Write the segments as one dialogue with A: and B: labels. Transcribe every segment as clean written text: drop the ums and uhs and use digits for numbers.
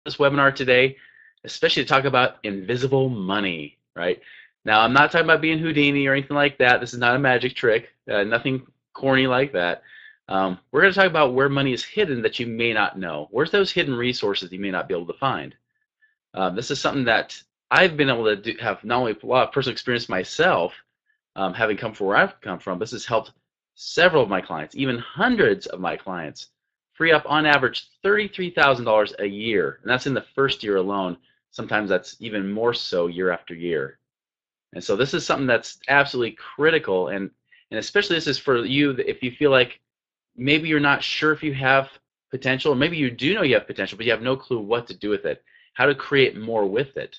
A: this webinar today, especially to talk about invisible money, right? Now, I'm not talking about being Houdini or anything like that. This is not a magic trick, nothing corny like that. We're going to talk about where money is hidden that you may not know. Where's those hidden resources you may not be able to find? This is something that I've been able to have not only a lot of personal experience myself, having come from where I've come from, this has helped several of my clients, even hundreds of my clients, free up on average $33,000 a year. And that's in the first year alone. Sometimes that's even more so year after year. And so this is something that's absolutely critical. And especially this is for you if you feel like maybe you're not sure if you have potential, or maybe you do know you have potential, but you have no clue what to do with it, how to create more with it.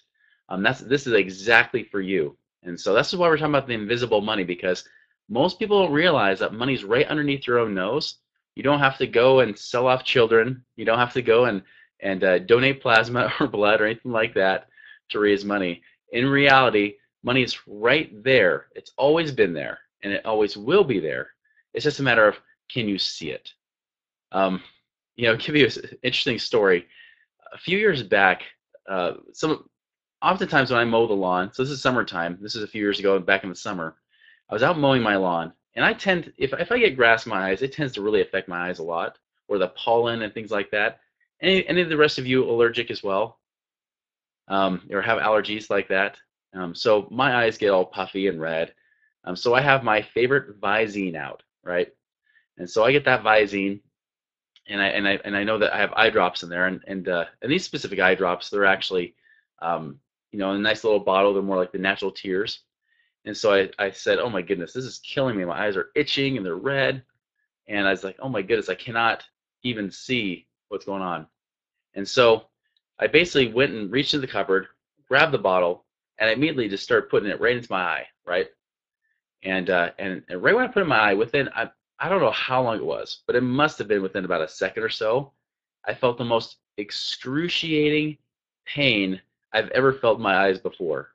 A: This is exactly for you. And so this is why we're talking about the invisible money, because most people don't realize that money's right underneath your own nose. You don't have to go and sell off children. You don't have to go and donate plasma or blood or anything like that to raise money. In reality, money is right there. It's always been there, and it always will be there. It's just a matter of, can you see it? Give you an interesting story. A few years back, oftentimes when I mow the lawn, so this is summertime, this is a few years ago, back in the summer, I was out mowing my lawn, and I tend, if I get grass in my eyes, it tends to really affect my eyes a lot, or the pollen and things like that. Any of the rest of you allergic as well, or have allergies like that? So my eyes get all puffy and red. So I have my favorite Visine out, right? And so I get that Visine, and I know that I have eye drops in there, and these specific eye drops, they're actually in a nice little bottle. They're more like the natural tears. And so I said, oh my goodness, this is killing me. My eyes are itching and they're red. And I was like, oh my goodness, I cannot even see what's going on. And so I basically went and reached into the cupboard, grabbed the bottle, and I immediately just started putting it right into my eye, right? And right when I put it in my eye, I don't know how long it was, but it must have been within about a second or so, I felt the most excruciating pain I've ever felt in my eyes before.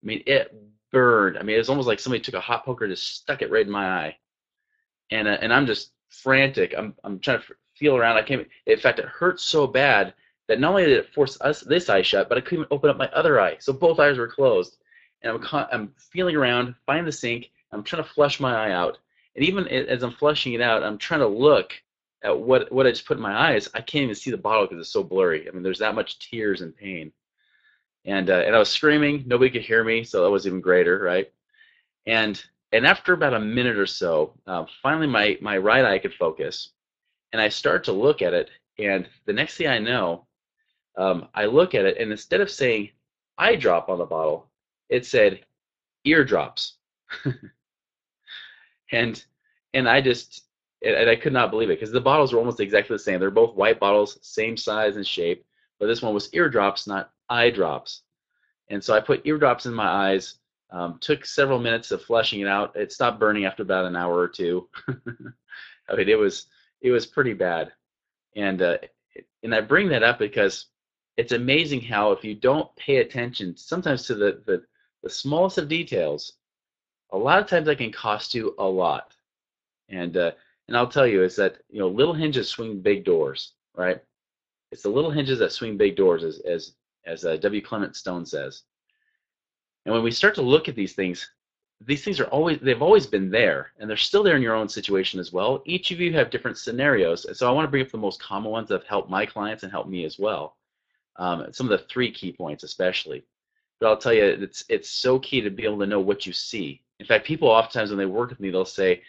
A: I mean, it burned. I mean, it was almost like somebody took a hot poker and just stuck it right in my eye. And I'm just frantic. I'm trying to feel around. I can't. In fact, it hurt so bad that not only did it force this eye shut, but I couldn't even open up my other eye. So both eyes were closed. And I'm feeling around, find the sink. I'm trying to flush my eye out. And even as I'm flushing it out, I'm trying to look at what I just put in my eyes. I can't even see the bottle because it's so blurry. I mean, there's that much tears and pain. And I was screaming. Nobody could hear me, so that was even greater, right? And after about a minute or so, finally my right eye could focus, and I start to look at it. And the next thing I know, I look at it, and instead of saying eye drop on the bottle, it said eardrops. and and I could not believe it, because the bottles were almost exactly the same. They're both white bottles, same size and shape, but this one was eardrops, not eye drops. And so I put eardrops in my eyes. Took several minutes of flushing it out. It stopped burning after about an hour or two. I mean, it was pretty bad. And I bring that up because it's amazing how, if you don't pay attention sometimes to the smallest of details, a lot of times that can cost you a lot. And I'll tell you is that, little hinges swing big doors, right? It's the little hinges that swing big doors, as W. Clement Stone says. And when we start to look at these things they've always been there, and they're still there in your own situation as well. Each of you have different scenarios, and so I want to bring up the most common ones that have helped my clients and helped me as well. Some of the 3 key points especially. But I'll tell you, it's so key to be able to know what you see. In fact, people oftentimes when they work with me, they'll say,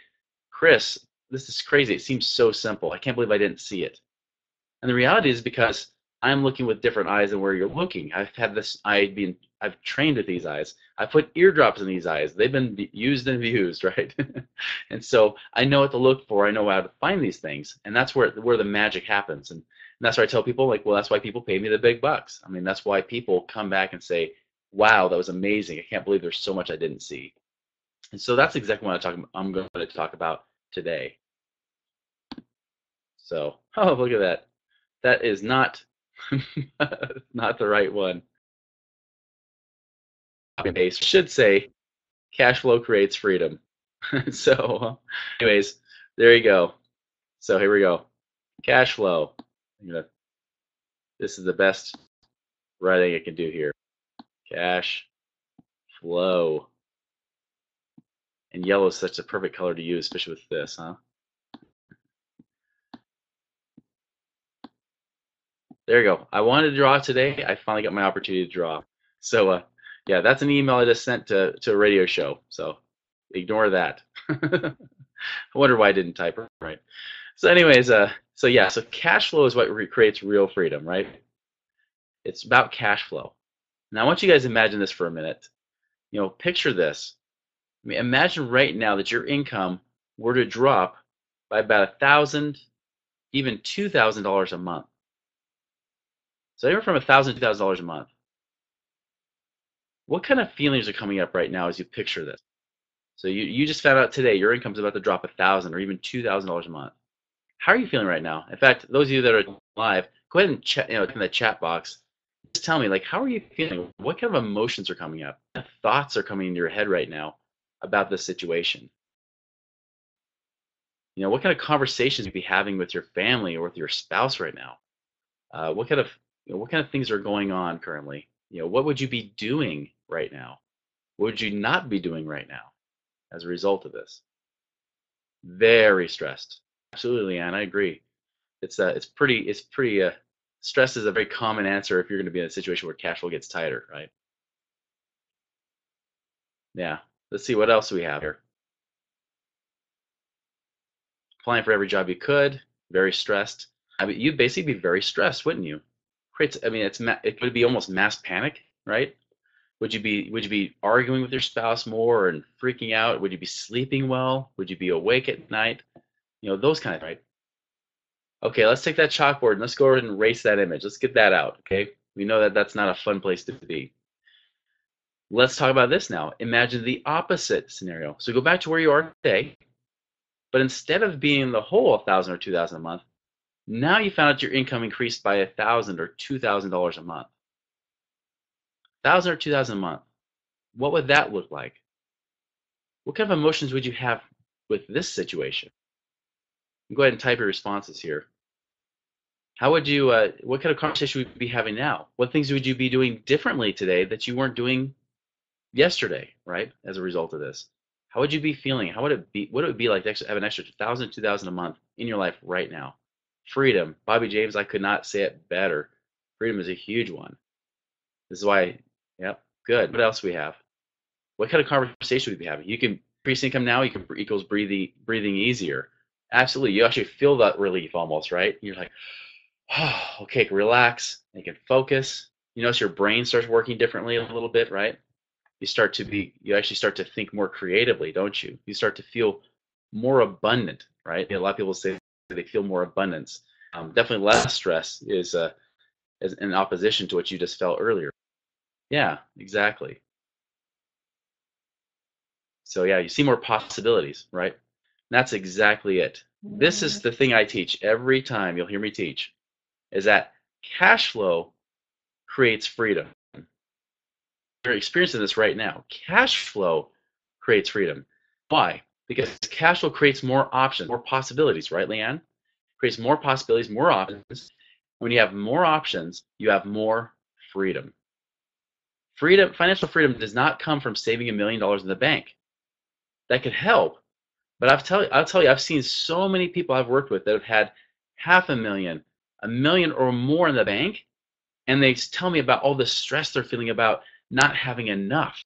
A: Chris, this is crazy. It seems so simple. I can't believe I didn't see it. And the reality is because I'm looking with different eyes than where you're looking. I've trained with these eyes. I put eardrops in these eyes. They've been used and abused, right? And so I know what to look for. I know how to find these things, and that's where the magic happens. And that's where I tell people, like, well, that's why people pay me the big bucks. I mean, that's why people come back and say, wow, that was amazing. I can't believe there's so much I didn't see. And so that's exactly what I'm going to talk about today. So, oh, look at that. That is not not the right one. Copy and paste should say cash flow creates freedom. So anyways, there you go. So here we go. Cash flow. I'm gonna This is the best writing I can do here. Cash flow. And yellow is such a perfect color to use, especially with this, huh? There you go. I wanted to draw today. I finally got my opportunity to draw. So, yeah, that's an email I just sent to a radio show. So ignore that. I wonder why I didn't type it right. So, anyways, so cash flow is what creates real freedom, right? It's about cash flow. Now, I want you guys to imagine this for a minute. Picture this. I mean, imagine right now that your income were to drop by about $1,000, even $2,000 a month. So anywhere from $1,000 to $2,000 a month. What kind of feelings are coming up right now as you picture this? So you just found out today your income's about to drop $1,000 or even $2,000 a month. How are you feeling right now? In fact, those of you that are live, go ahead and chat, in the chat box. Just tell me, like, how are you feeling? What kind of emotions are coming up? What thoughts are coming into your head right now about this situation? What kind of conversations you be having with your family or with your spouse right now? What kind of things are going on currently? What would you be doing right now? What would you not be doing right now as a result of this? Very stressed. Absolutely, Anne. I agree. It's pretty. Stress is a very common answer if you're going to be in a situation where cash flow gets tighter, right? Yeah. Let's see what else we have here. Applying for every job you could. Very stressed. I mean, you'd basically be very stressed, wouldn't you? I mean, it would be almost mass panic, right? Would you be arguing with your spouse more and freaking out? Would you be sleeping well? Would you be awake at night? Those kind of, right? Okay, let's take that chalkboard and let's go ahead and erase that image. Let's get that out, okay? We know that that's not a fun place to be. Let's talk about this now. Imagine the opposite scenario. So go back to where you are today, but instead of being the whole 1,000 or 2,000 a month, now you found out your income increased by $1,000 or $2,000 a month. 1,000 or 2,000 a month. What would that look like? What kind of emotions would you have with this situation? Go ahead and type your responses here. How would you? What kind of conversation would you be having now? What things would you be doing differently today that you weren't doing yesterday, right? As a result of this, how would you be feeling? How would it be? What would it be like to have an extra 1,000, 2,000 a month in your life right now? Freedom, Bobby James. I could not say it better. Freedom is a huge one. This is why. Yep. Good. What else do we have? What kind of conversation would we be having? You can increase income now. You can equals breathing easier. Absolutely. You actually feel that relief almost, right? You're like, oh, okay, relax. You can focus. You notice your brain starts working differently a little bit, right? You actually start to think more creatively, don't you? You start to feel more abundant, right? A lot of people say they feel more abundance. Definitely less stress is in opposition to what you just felt earlier. Yeah, exactly. So yeah, you see more possibilities, right? That's exactly it. This is the thing I teach every time you'll hear me teach, is that cash flow creates freedom. You're experiencing this right now. Cash flow creates freedom. Why? Because cash flow creates more options, more possibilities, right, Leanne? Creates more possibilities, more options. When you have more options, you have more freedom. Financial freedom does not come from saving $1 million in the bank. That could help, but I'll tell you, I've seen so many people I've worked with that have had $500,000, $1 million or more in the bank, and they tell me about all the stress they're feeling about not having enough.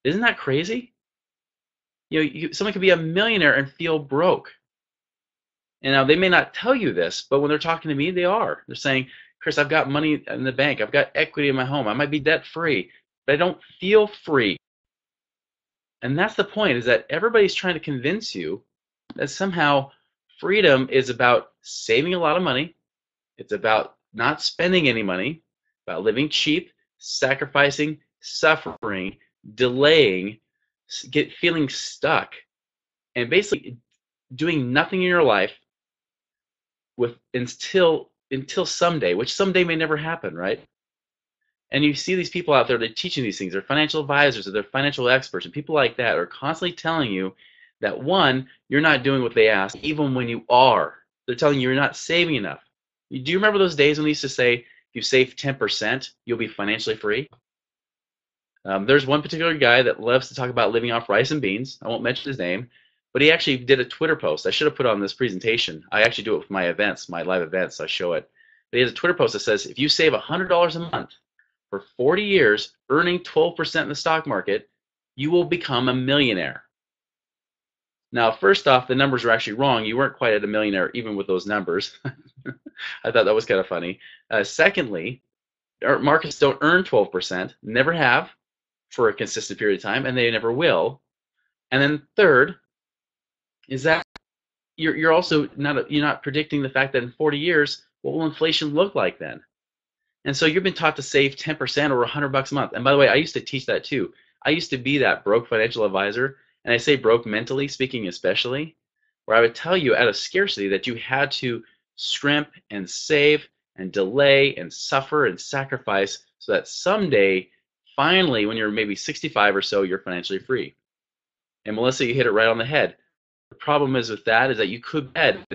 A: Isn't that crazy? Someone could be a millionaire and feel broke. And now they may not tell you this, but when they're talking to me, they are. They're saying, Chris, I've got money in the bank. I've got equity in my home. I might be debt free, but I don't feel free. And that's the point, is that everybody's trying to convince you that somehow freedom is about saving a lot of money. It's about not spending any money, about living cheap, sacrificing, suffering, delaying, feeling stuck, and basically doing nothing in your life until someday, which someday may never happen, right? And you see these people out there that are teaching these things. They're financial advisors or they're financial experts, and people like that are constantly telling you that, one, you're not doing what they ask, even when you are. They're telling you you're not saving enough. Do you remember those days when they used to say, if you save 10%, you'll be financially free? There's one particular guy that loves to talk about living off rice and beans. I won't mention his name, but he actually did a Twitter post. I should have put it on this presentation. I actually do it with my events, my live events. I show it. But he has a Twitter post that says, if you save $100 a month for 40 years, earning 12% in the stock market, you will become a millionaire. Now, first off, the numbers are actually wrong. You weren't quite at a millionaire even with those numbers. I thought that was kind of funny. Secondly, markets don't earn 12%, never have for a consistent period of time, and they never will. And then third is that you're also not predicting the fact that in 40 years, what will inflation look like then? And so you've been taught to save 10% or $100 a month. And by the way, I used to teach that too. I used to be that broke financial advisor, and I say broke mentally speaking especially, where I would tell you out of scarcity that you had to scrimp and save and delay and suffer and sacrifice so that someday, finally, when you're maybe 65 or so, you're financially free. And Melissa, you hit it right on the head. The problem is with that is that you could be dead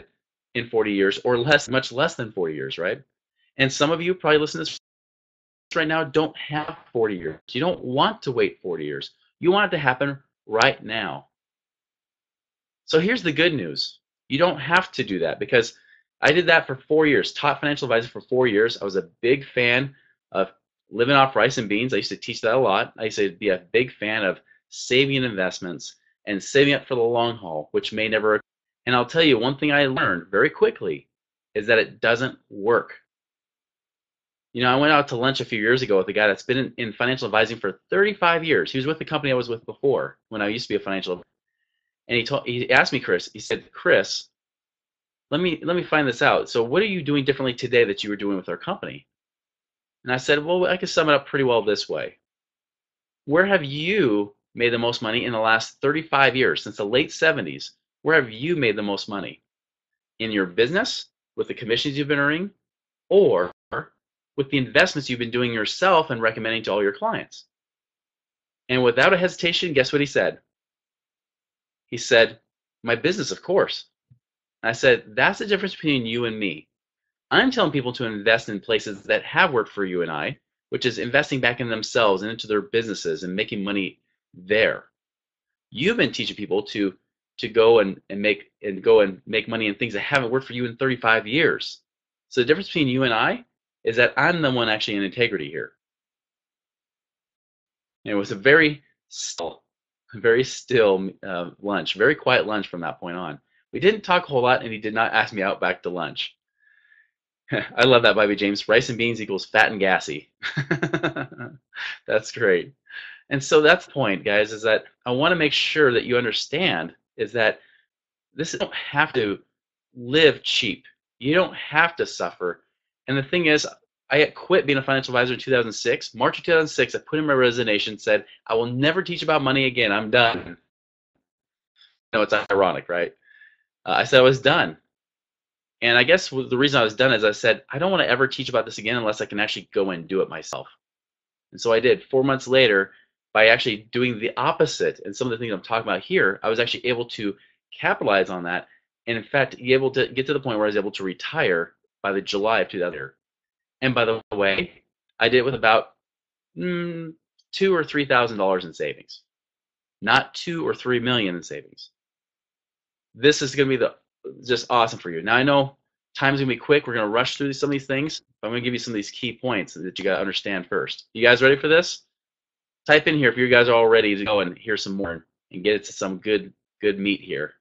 A: in 40 years or less, much less than 40 years, right? And some of you probably listen to this right now don't have 40 years. You don't want to wait 40 years. You want it to happen right now. So here's the good news. You don't have to do that because I did that for 4 years, taught financial advisor for 4 years. I was a big fan of living off rice and beans. I used to teach that a lot. I used to be a big fan of saving and investments and saving up for the long haul, which may never occur. And I'll tell you one thing I learned very quickly is that it doesn't work. You know, I went out to lunch a few years ago with a guy that's been in financial advising for 35 years. He was with the company I was with before when I used to be a financial advisor. And he asked me, Chris, he said, Chris, let me find this out. So what are you doing differently today that you were doing with our company? And I said, well, I can sum it up pretty well this way. Where have you made the most money in the last 35 years, since the late 70s? Where have you made the most money? In your business, with the commissions you've been earning, or with the investments you've been doing yourself and recommending to all your clients? And without a hesitation, guess what he said? He said, my business, of course. And I said, that's the difference between you and me. I'm telling people to invest in places that have worked for you and I, which is investing back in themselves and into their businesses and making money there. You've been teaching people to go and make money in things that haven't worked for you in 35 years. So the difference between you and I is that I'm the one actually in integrity here. And it was a very still lunch, very quiet lunch from that point on. We didn't talk a whole lot, and he did not ask me out back to lunch. I love that, Bobby James. Rice and beans equals fat and gassy. That's great. And so that's the point, guys, is that I want to make sure that you understand is that you don't have to live cheap. You don't have to suffer. And the thing is, I quit being a financial advisor in 2006. March of 2006, I put in my resignation, said, I will never teach about money again. I'm done. No, it's ironic, right? I said I was done. And I guess the reason I was done is I said, I don't want to ever teach about this again unless I can actually go and do it myself. And so I did. 4 months later, by actually doing the opposite, and some of the things I'm talking about here, I was actually able to capitalize on that, and in fact, be able to get to the point where I was able to retire by the July of 2000. And by the way, I did it with about $2,000 or $3,000 in savings, not 2 or 3 million in savings. This is going to be just awesome for you. Now I know time's going to be quick. We're going to rush through some of these things, but I'm going to give you some of these key points that you got to understand first. You guys ready for this? Type in here if you guys are all ready to go and hear some more and get it to some good meat here.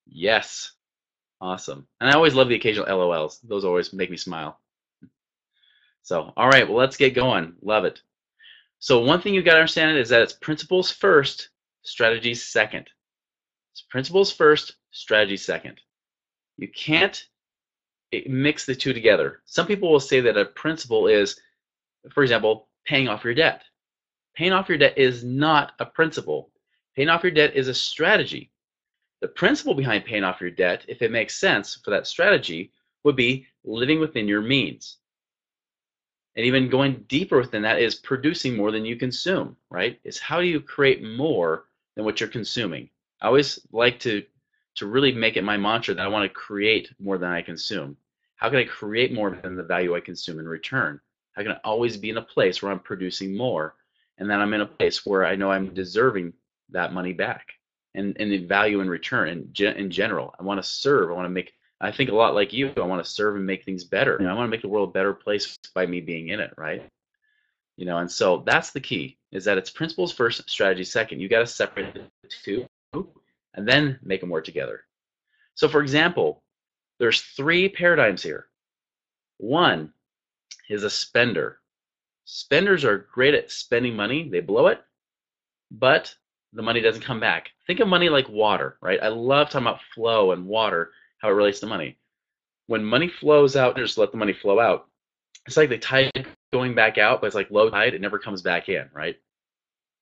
A: Yes. Awesome. And I always love the occasional LOLs. Those always make me smile. So, all right, well, let's get going. Love it. So one thing you've got to understand is that it's principles first, strategies second. It's principles first, strategies second. You can't mix the two together. Some people will say that a principle is, for example, paying off your debt. Paying off your debt is not a principle. Paying off your debt is a strategy. The principle behind paying off your debt, if it makes sense for that strategy, would be living within your means. And even going deeper within that is producing more than you consume, right? It's how do you create more than what you're consuming. I always like to to really make it my mantra that I want to create more than I consume. How can I create more than the value I consume in return? How can I always be in a place where I'm producing more, and then I'm in a place where I know I'm deserving that money back and the value in return in general. I want to serve. I want to make. I think a lot like you. I want to serve and make things better. I want to make the world a better place by me being in it, right? And so that's the key, is that it's principles first, strategy second. You got to separate the two and then make them work together. So for example, there's 3 paradigms here. One is a spender. Spenders are great at spending money. They blow it, but the money doesn't come back. Think of money like water, right? I love talking about flow and water, how it relates to money. When money flows out, just let the money flow out. It's like the tide going back out, but it's like low tide. It never comes back in, right?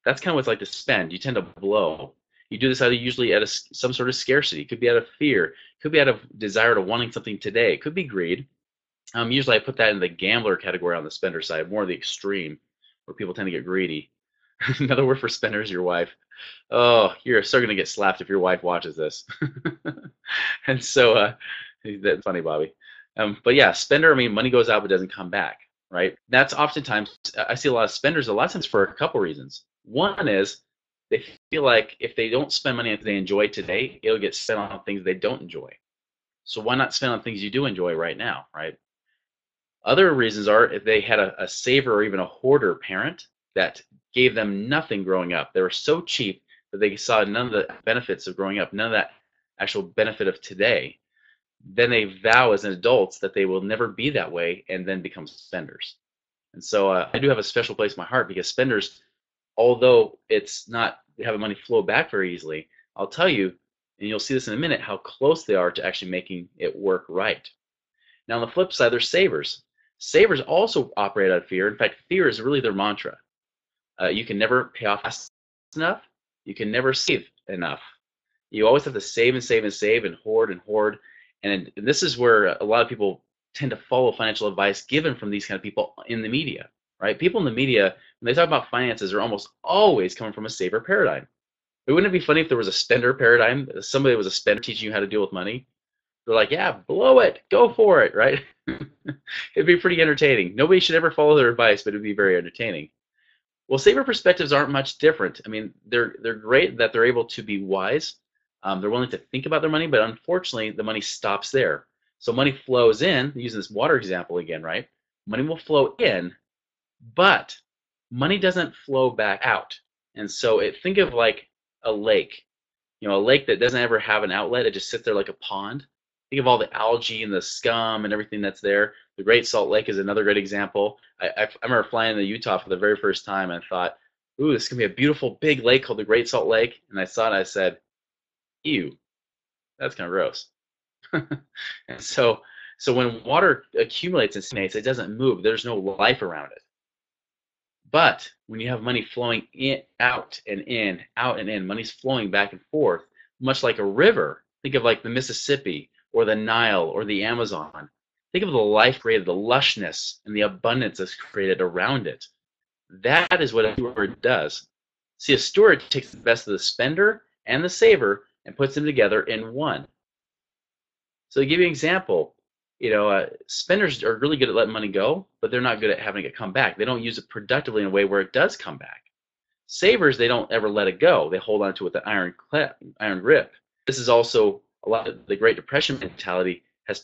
A: That's kind of what it's like to spend. You tend to blow. You do this usually out of some sort of scarcity. It could be out of fear. It could be out of desire to wanting something today. It could be greed. Usually I put that in the gambler category on the spender side, more the extreme, where people tend to get greedy. Another word for spender is your wife. Oh, you're still going to get slapped if your wife watches this. And so that's funny, Bobby. But yeah, spender, I mean, money goes out but doesn't come back, right? That's oftentimes, I see a lot of spenders a lot of times for a couple reasons. One is they feel like if they don't spend money that they enjoy today, it'll get spent on things they don't enjoy. So why not spend on things you do enjoy right now, right? Other reasons are if they had a saver or even a hoarder parent that gave them nothing growing up. They were so cheap that they saw none of the benefits of growing up, none of that actual benefit of today. Then they vow as adults that they will never be that way and then become spenders. And so I do have a special place in my heart because spenders, although it's not having money flow back very easily, I'll tell you, and you'll see this in a minute, how close they are to actually making it work right. Now on the flip side, there's savers. Savers also operate out of fear. In fact, fear is really their mantra. You can never pay off fast enough. You can never save enough. You always have to save and save and save and hoard and hoard. And this is where a lot of people tend to follow financial advice given from these kind of people in the media, right? People in the media, when they talk about finances, are almost always coming from a saver paradigm. But wouldn't it be funny if there was a spender paradigm? Somebody was a spender teaching you how to deal with money. They're like, yeah, blow it, go for it, right? It'd be pretty entertaining. Nobody should ever follow their advice, but it'd be very entertaining. Well, saver perspectives aren't much different. I mean, they're great that they're able to be wise. They're willing to think about their money, but unfortunately, the money stops there. So money flows in, using this water example again, right? Money will flow in, but money doesn't flow back out. And so think of like a lake, a lake that doesn't ever have an outlet. It just sits there like a pond. Think of all the algae and the scum and everything that's there. The Great Salt Lake is another great example. I remember flying to Utah for the very first time and I thought, ooh, this is going to be a beautiful big lake called the Great Salt Lake. And I saw it and I said, ew, that's kind of gross. And so when water accumulates and stagnates, it doesn't move. There's no life around it. But when you have money flowing in, out and in, out and in, money's flowing back and forth, much like a river. Think of like the Mississippi or the Nile or the Amazon. Think of the life created, the lushness and the abundance that's created around it. That is what a steward does. See, a steward takes the best of the spender and the saver and puts them together in one. So to give you an example, spenders are really good at letting money go, but they're not good at having it come back. They don't use it productively in a way where it does come back. Savers, they don't ever let it go. They hold on to it with an iron grip. This is also a lot of the Great Depression mentality has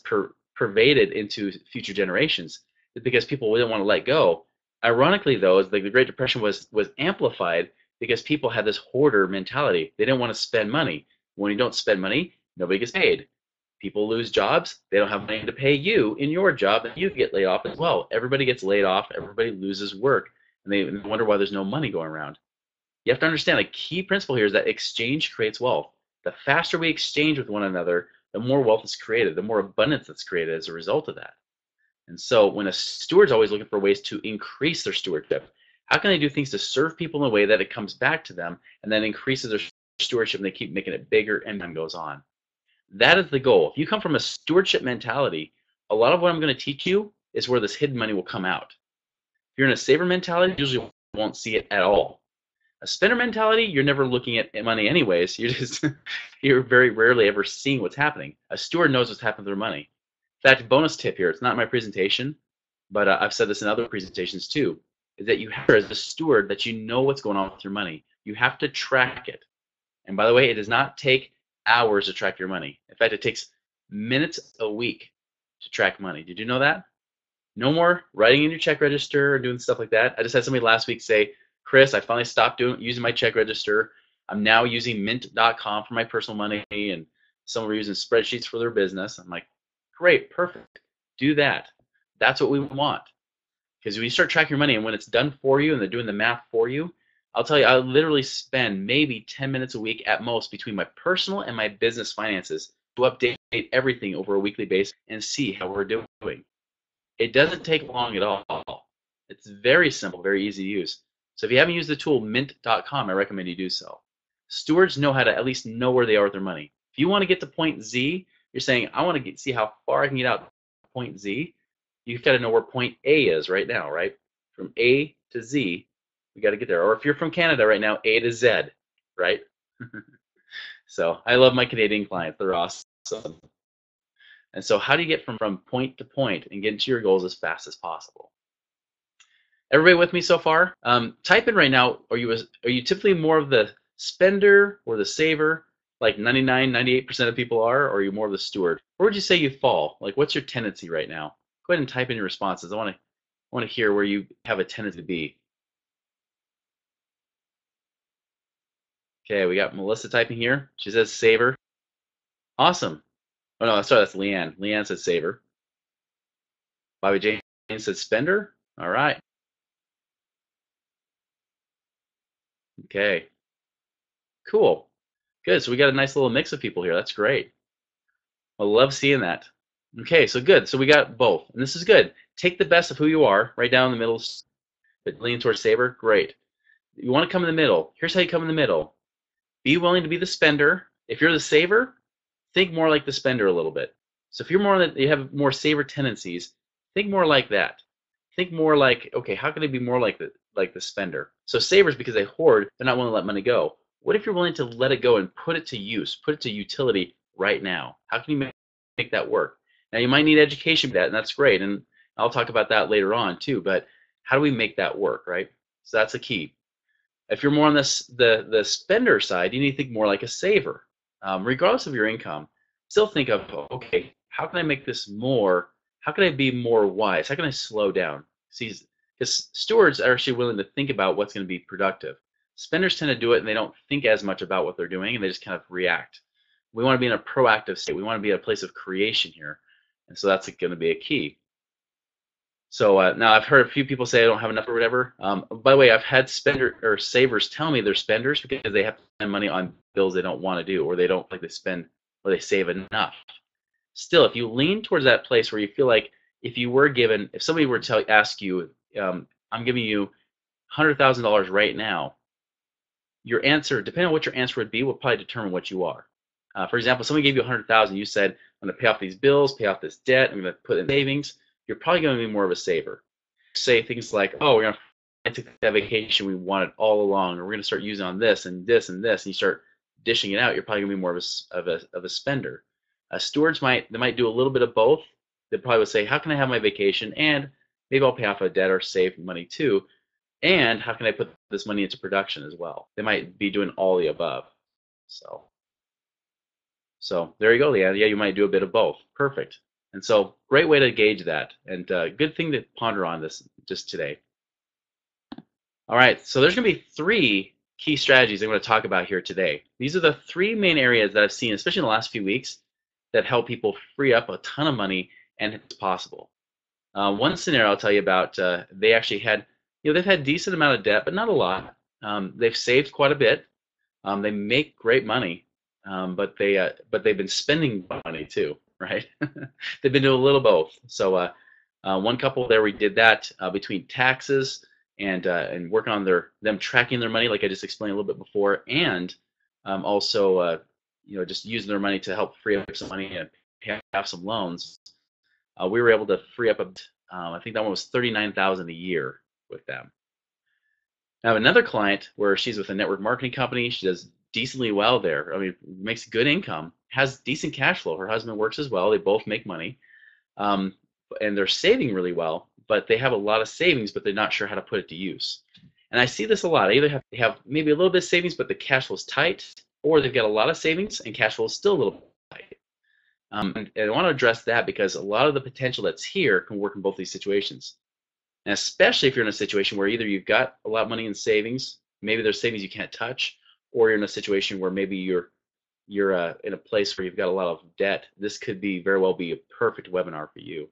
A: pervaded into future generations because people didn't want to let go. Ironically, though, the Great Depression was amplified because people had this hoarder mentality. They didn't want to spend money. When you don't spend money, nobody gets paid. People lose jobs. They don't have money to pay you in your job, and you get laid off as well. Everybody gets laid off. Everybody loses work, and they wonder why there's no money going around. You have to understand a key principle here is that exchange creates wealth. The faster we exchange with one another, the more wealth is created, the more abundance that's created as a result of that. And so when a steward's always looking for ways to increase their stewardship, how can they do things to serve people in a way that it comes back to them and then increases their stewardship and they keep making it bigger and time goes on? That is the goal. If you come from a stewardship mentality, a lot of what I'm going to teach you is where this hidden money will come out. If you're in a saver mentality, you usually won't see it at all. A spender mentality, you're never looking at money anyways. You're just you're very rarely ever seeing what's happening. A steward knows what's happening with their money. In fact, bonus tip here, it's not my presentation, but I've said this in other presentations too, is that you have as a steward that you know what's going on with your money. You have to track it. And by the way, it does not take hours to track your money. In fact, it takes minutes a week to track money. Did you know that? No more writing in your check register or doing stuff like that. I just had somebody last week say, Chris, I finally stopped using my check register. I'm now using mint.com for my personal money, and some are using spreadsheets for their business. I'm like, great, perfect. Do that. That's what we want. Because when you start tracking your money and when it's done for you and they're doing the math for you, I'll tell you, I literally spend maybe 10 minutes a week at most between my personal and my business finances to update everything over a weekly basis and see how we're doing. It doesn't take long at all. It's very simple, very easy to use. So if you haven't used the tool mint.com, I recommend you do so. Stewards know how to at least know where they are with their money. If you want to get to point Z, you're saying, I want to see how far I can get out to point Z. You've got to know where point A is right now, right? From A to Z, we got to get there. Or if you're from Canada right now, A to Z, right? So I love my Canadian clients. They're awesome. And so how do you get from point to point and get into your goals as fast as possible? Everybody with me so far? Type in right now, are you typically more of the spender or the saver, like 99, 98% of people are, or are you more of the steward? Where would you say you fall? Like, what's your tendency right now? Go ahead and type in your responses. I want to hear where you have a tendency to be. Okay, we got Melissa typing here. She says saver. Awesome. Oh no, sorry, that's Leanne. Leanne says saver. Bobby Jane says spender. All right. Okay. Cool. Good. So we got a nice little mix of people here. That's great. I love seeing that. Okay, so good. So we got both, and this is good. Take the best of who you are, right down the middle, but lean towards saver. Great. You want to come in the middle. Here's how you come in the middle. Be willing to be the spender. If you're the saver, think more like the spender a little bit. So if you have more saver tendencies, think more like that. Think more like, okay, how can I be more like the spender? So savers, because they hoard, they're not willing to let money go. What if you're willing to let it go and put it to use, put it to utility right now? How can you make that work? Now you might need education for that, and that's great, and I'll talk about that later on too. But how do we make that work, right? So that's the key. If you're more on the spender side, you need to think more like a saver. Regardless of your income, still think of, okay, how can I make this more? How can I be more wise? How can I slow down? See, because stewards are actually willing to think about what's going to be productive. Spenders tend to do it and they don't think as much about what they're doing and they just kind of react. We want to be in a proactive state. We want to be in a place of creation here. And so that's going to be a key. So now I've heard a few people say I don't have enough or whatever. By the way, I've had spender or savers tell me they're spenders because they have to spend money on bills they don't want to do, or they don't like to spend, or they save enough. Still, if you lean towards that place where you feel like if somebody were to ask you, I'm giving you $100,000 right now, your answer, depending on what your answer would be, will probably determine what you are. For example, somebody gave you $100,000, you said, I'm going to pay off these bills, pay off this debt, I'm going to put in savings. You're probably going to be more of a saver. Say things like, oh, we're going to take that vacation we wanted all along, or we're going to start using on this and this and this, and you start dishing it out, you're probably going to be more of a spender. Stewards might do a little bit of both. They probably would say, how can I have my vacation, and maybe I'll pay off a debt or save money too, and how can I put this money into production as well? They might be doing all the above. So there you go, Leanne. Yeah, you might do a bit of both. Perfect. And so great way to gauge that, and good thing to ponder on this just today. All right, so there's going to be 3 key strategies I'm going to talk about here today. These are the 3 main areas that I've seen, especially in the last few weeks, that help people free up a ton of money, and it's possible. One scenario I'll tell you about, they actually had, they've had decent amount of debt, but not a lot. They've saved quite a bit. They make great money, but they've been spending money too, right? They've been doing a little both. So one couple there, we did that between taxes and working on them tracking their money, like I just explained a little bit before, and also just using their money to help free up some money and pay off some loans. We were able to free up I think that one was $39,000 a year with them. I have another client where she's with a network marketing company. She does decently well there. I mean, makes good income, has decent cash flow. Her husband works as well. They both make money, um, and they're saving really well. But they have a lot of savings, but they're not sure how to put it to use. And I see this a lot. They have maybe a little bit of savings, but the cash flow is tight, or they've got a lot of savings and cash flow is still a little tight. And I want to address that because a lot of the potential that's here can work in both these situations. And especially if you're in a situation where either you've got a lot of money in savings, maybe there's savings you can't touch, or you're in a situation where maybe you're in a place where you've got a lot of debt. This could be very well be a perfect webinar for you.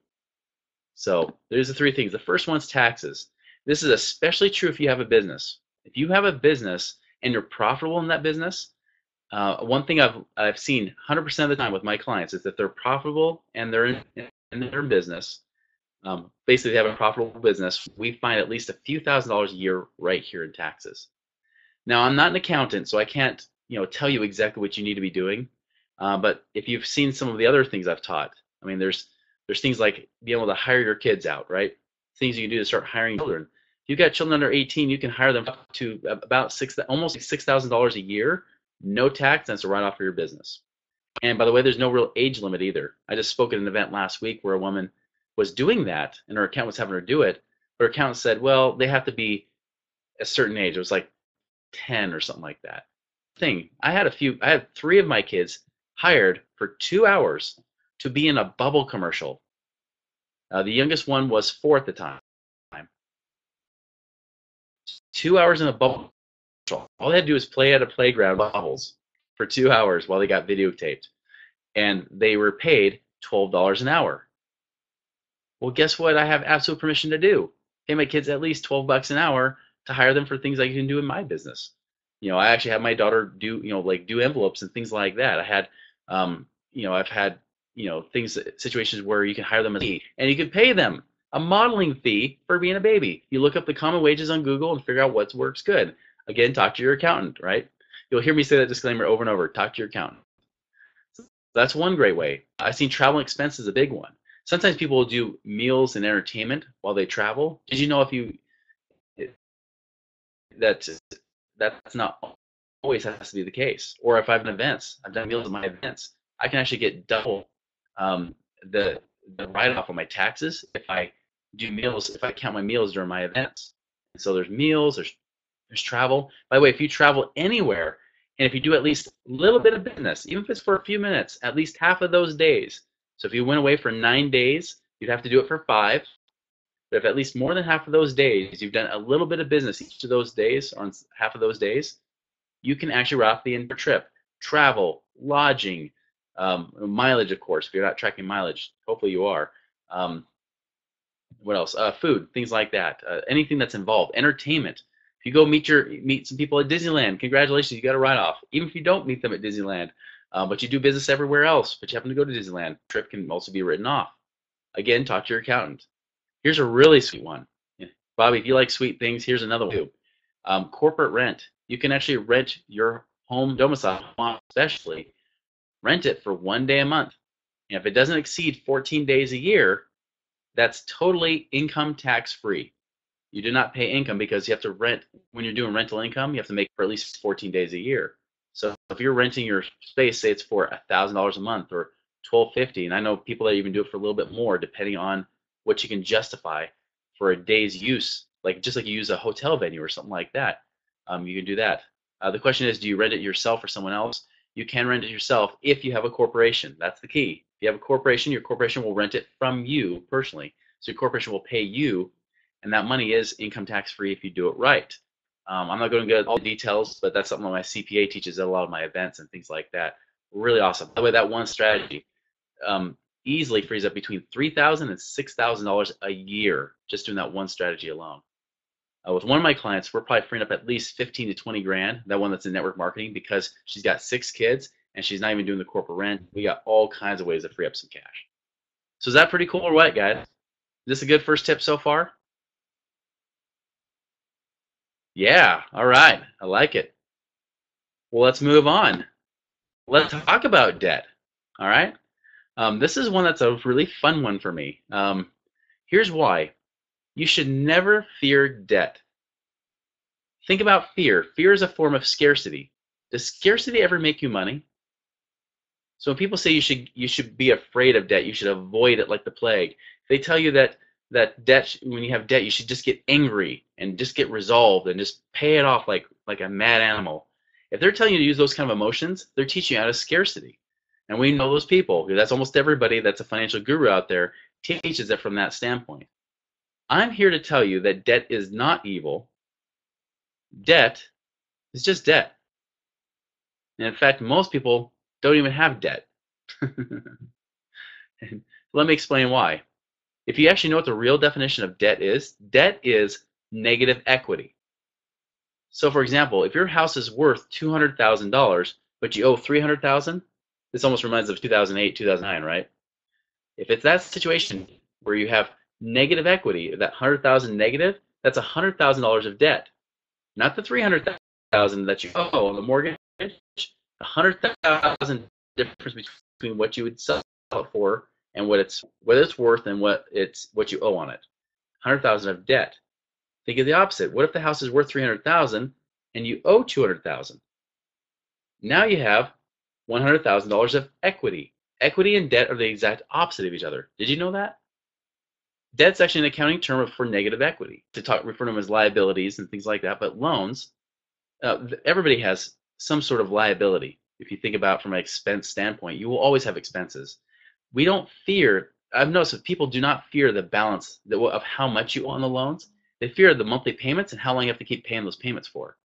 A: So there's the three things. The first one's taxes. This is especially true if you have a business. If you have a business and you're profitable in that business, one thing I've seen 100% of the time with my clients is that they're profitable and they're in their business. Basically, they have a profitable business. We find at least a few $1,000s a year right here in taxes. Now, I'm not an accountant, so I can't tell you exactly what you need to be doing. But if you've seen some of the other things I've taught, I mean, there's things like being able to hire your kids out, right? Things you can do to start hiring children. If you've got children under 18, you can hire them up to about almost $6,000 a year, no tax, and it's a write-off for your business. And by the way, there's no real age limit either. I just spoke at an event last week where a woman was doing that, and her accountant was having her do it. But her accountant said, well, they have to be a certain age. It was like 10 or something like that. I had 3 of my kids hired for 2 hours to be in a bubble commercial. The youngest one was 4 at the time. 2 hours in a bubble commercial. All they had to do was play at a playground bubbles for 2 hours while they got videotaped. And they were paid $12 an hour. Well, guess what I have absolute permission to do? Pay my kids at least $12 an hour to hire them for things I can do in my business. I actually have my daughter do, do envelopes and things like that. I had, I've had, situations where you can hire them as a fee, and you can pay them a modeling fee for being a baby. You look up the common wages on Google and figure out what works good. Again, talk to your accountant, right? You'll hear me say that disclaimer over and over. Talk to your accountant. That's one great way. I've seen travel expenses a big one. Sometimes people will do meals and entertainment while they travel. Did you know that's not always has to be the case? Or if I have events, I've done meals at my events, I can actually get double the write-off on my taxes if I do meals, if I count my meals during my events. And so there's meals, there's travel. By the way, if you travel anywhere, and if you do at least a little bit of business, even if it's for a few minutes, at least half of those days. So if you went away for 9 days, you'd have to do it for 5. But if at least more than half of those days, you've done a little bit of business each of those days, or on half of those days, you can actually write off the entire trip. Travel, lodging, mileage, of course, if you're not tracking mileage. Hopefully you are. What else? Food, things like that. Anything that's involved. Entertainment. If you go meet some people at Disneyland, congratulations, you got a write-off. Even if you don't meet them at Disneyland, but you do business everywhere else, but you happen to go to Disneyland, trip can also be written off. Again, talk to your accountant. Here's a really sweet one. Bobby, if you like sweet things, here's another one too. Corporate rent. You can actually rent your home domicile, especially, rent it for 1 day a month. And if it doesn't exceed 14 days a year, that's totally income tax free. You do not pay income because you have to rent, when you're doing rental income, you have to make for at least 14 days a year. So if you're renting your space, say it's for $1,000 a month or $1,250, and I know people that even do it for a little bit more, depending on what you can justify for a day's use, like just like you use a hotel venue or something like that. You can do that. The question is, do you rent it yourself or someone else? You can rent it yourself if you have a corporation. That's the key. If you have a corporation, your corporation will rent it from you personally. So your corporation will pay you, and that money is income tax free if you do it right. I'm not going to go into all the details, but that's something my CPA teaches at a lot of my events and things like that. Really awesome. By the way, that one strategy easily frees up between $3,000 and $6,000 a year just doing that one strategy alone. With one of my clients, we're probably freeing up at least 15 to 20 grand, that one that's in network marketing, because she's got 6 kids and she's not even doing the corporate rent. We got all kinds of ways to free up some cash. So is that pretty cool or what, guys? Is this a good first tip so far? Yeah, all right. I like it. Well, let's move on. Let's talk about debt. All right. This is one that's a really fun one for me. Here's why. You should never fear debt. Think about fear. Fear is a form of scarcity. Does scarcity ever make you money? So when people say you should be afraid of debt, you should avoid it like the plague. They tell you that debt, when you have debt, you should just get angry and just get resolved and just pay it off like a mad animal. If they're telling you to use those kind of emotions, they're teaching you out of scarcity. And we know those people. That's almost everybody that's a financial guru out there teaches it from that standpoint. I'm here to tell you that debt is not evil. Debt is just debt. And in fact, most people don't even have debt. Let me explain why. If you actually know what the real definition of debt is negative equity. So for example, if your house is worth $200,000, but you owe $300,000, this almost reminds us of 2008, 2009, right? If it's that situation where you have negative equity, that 100,000 negative, that's $100,000 of debt. Not the 300,000 that you owe on the mortgage, 100,000 difference between what you would sell it for and what it's worth and what you owe on it. 100,000 of debt. Think of the opposite. What if the house is worth 300,000 and you owe 200,000? Now you have $100,000 of equity. Equity and debt are the exact opposite of each other. Did you know that? Debt's actually an accounting term for negative equity. Refer to them as liabilities and things like that. But loans, everybody has some sort of liability. If you think about it from an expense standpoint, you will always have expenses. We don't fear. I've noticed that people do not fear the balance of how much you owe on the loans. They fear the monthly payments and how long you have to keep paying those payments for.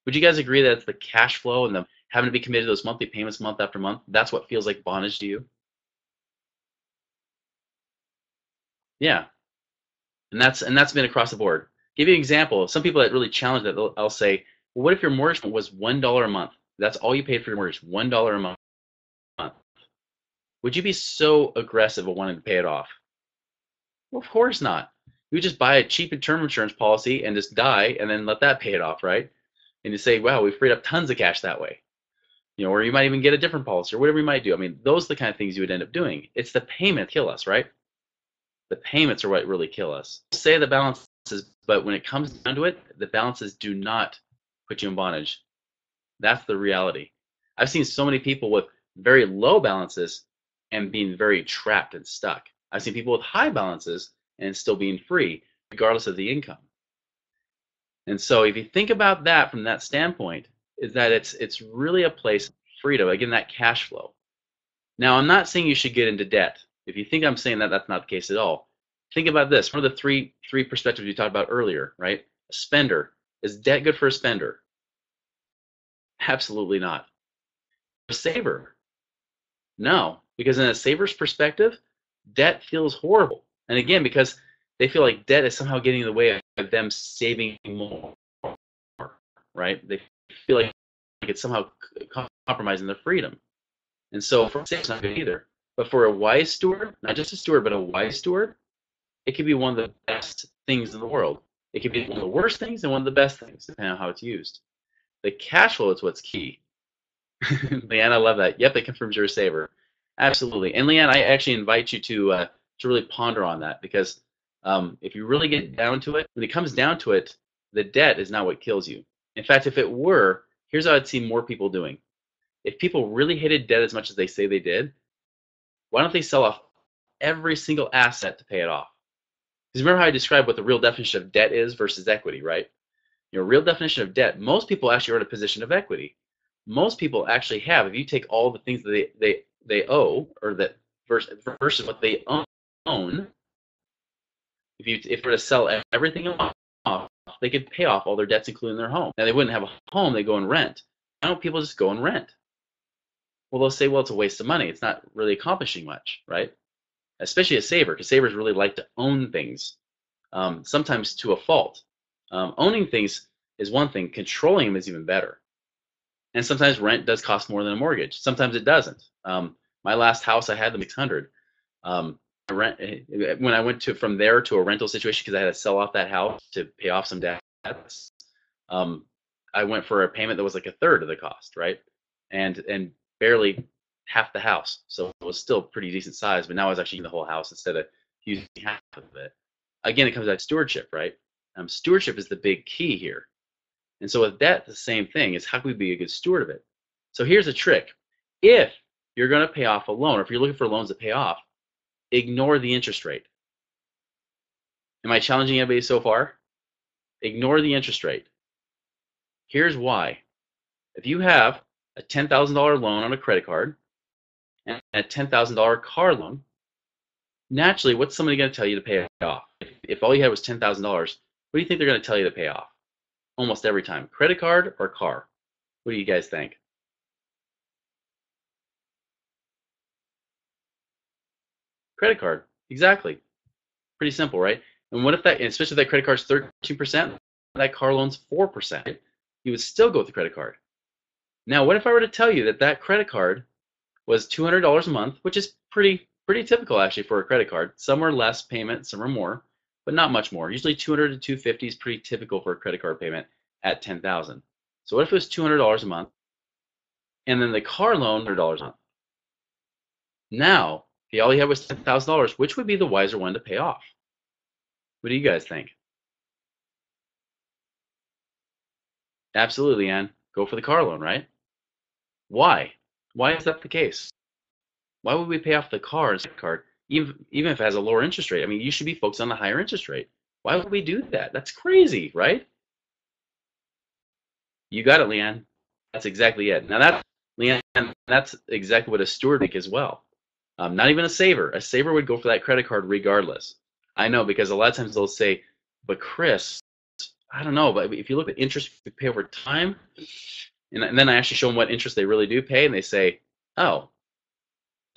A: Would you guys agree that it's the cash flow and the having to be committed to those monthly payments month after month? That's what feels like bondage to you? Yeah, and that's been across the board. Give you an example. Some people that really challenge that, I'll say, well, what if your mortgage was $1 a month? That's all you paid for your mortgage, $1 a month. Would you be so aggressive of wanting to pay it off? Well, of course not. You would just buy a cheap term insurance policy and just die and then let that pay it off, right? And you say, wow, we freed up tons of cash that way. Or you might even get a different policy or whatever you might do. I mean, those are the kind of things you would end up doing. It's the payment kill us, right? The payments are what really kill us. Say the balances, but when it comes down to it, the balances do not put you in bondage. That's the reality. I've seen so many people with very low balances and being very trapped and stuck. I've seen people with high balances and still being free, regardless of the income. And so if you think about that from that standpoint, is that it's really a place of freedom, again, that cash flow. Now, I'm not saying you should get into debt. If you think I'm saying that, that's not the case at all. Think about this. One of the three perspectives you talked about earlier, right? A spender. Is debt good for a spender? Absolutely not. A saver? No, because in a saver's perspective, debt feels horrible. And again, because they feel like debt is somehow getting in the way of them saving more, right? They feel like it's somehow compromising their freedom. And so for a saver, it's not good either. But for a wise steward, not just a steward, but a wise steward, it could be one of the best things in the world. It could be one of the worst things and one of the best things, depending on how it's used. The cash flow is what's key. Leanne, I love that. Yep, it confirms you're a saver. Absolutely. And Leanne, I actually invite you to really ponder on that, because if you really get down to it, when it comes down to it, the debt is not what kills you. In fact, if it were, here's what I'd see more people doing. If people really hated debt as much as they say they did, why don't they sell off every single asset to pay it off? Because remember how I described what the real definition of debt is versus equity, right? Real definition of debt, most people actually are in a position of equity. Most people actually have, if you take all the things that they owe, or that versus what they own, if you were to sell everything off, they could pay off all their debts, including their home. Now, they wouldn't have a home, they go and rent. Why don't people just go and rent? Well, they'll say, well, it's a waste of money. It's not really accomplishing much, right? Especially a saver, because savers really like to own things, sometimes to a fault. Owning things is one thing. Controlling them is even better. And sometimes rent does cost more than a mortgage. Sometimes it doesn't. My last house, I had the $600. When I went from there to a rental situation, because I had to sell off that house to pay off some debts, I went for a payment that was like a third of the cost, right? And barely half the house. So it was still pretty decent size, but now I was actually using the whole house instead of using half of it. Again, it comes back to stewardship, right? Stewardship is the big key here. And so with debt, the same thing is how can we be a good steward of it? So here's a trick. If you're going to pay off a loan, or if you're looking for loans to pay off, ignore the interest rate. Am I challenging anybody so far? Ignore the interest rate. Here's why. If you have a $10,000 loan on a credit card and a $10,000 car loan, naturally, what's somebody going to tell you to pay it off? If all you had was $10,000, what do you think they're going to tell you to pay off? Almost every time. Credit card or car? What do you guys think? Credit card. Exactly. Pretty simple, right? And what if that, especially if that credit card's 13%, that car loan's 4%, you would still go with the credit card. Now, what if I were to tell you that that credit card was $200 a month, which is pretty typical actually for a credit card. Some are less payment, some are more, but not much more. Usually 200 to 250 is pretty typical for a credit card payment at 10,000. So what if it was $200 a month, and then the car loan $100 a month? Now, okay, all you had was $10,000. Which would be the wiser one to pay off? What do you guys think? Absolutely, Ann. Go for the car loan, right? Why? Why is that the case? Why would we pay off the car as a card, even if it has a lower interest rate? I mean, you should be focused on the higher interest rate. Why would we do that? That's crazy, right? You got it, Leanne. That's exactly it. Now Leanne, that's exactly what a steward would think as well. Not even a saver. A saver would go for that credit card regardless. I know, because a lot of times they'll say, but Chris, I don't know, but if you look at interest we pay over time, and then I actually show them what interest they really do pay, and they say, oh,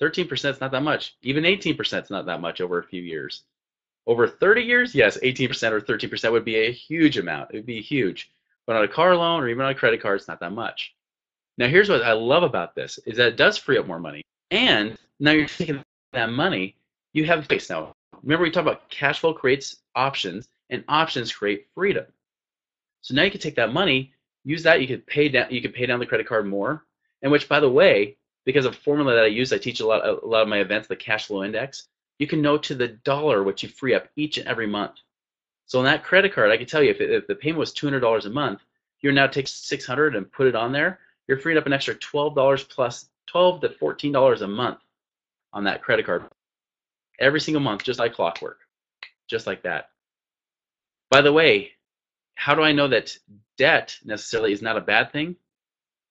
A: 13% is not that much. Even 18% is not that much over a few years. Over 30 years, yes, 18% or 13% would be a huge amount. It would be huge. But on a car loan or even on a credit card, it's not that much. Now, here's what I love about this, is that it does free up more money. And now you're taking that money, you have space now. Remember we talked about cash flow creates options, and options create freedom. So now you can take that money, use that, you could pay down the credit card more, and which, by the way, because of a formula that I use, I teach a lot of my events, the cash flow index, you can know to the dollar what you free up each and every month. So on that credit card, I can tell you if the payment was $200 a month, you're now take $600 and put it on there, you're freed up an extra $12 plus $12 to $14 a month on that credit card every single month, just like clockwork, just like that. By the way, how do I know that debt necessarily is not a bad thing?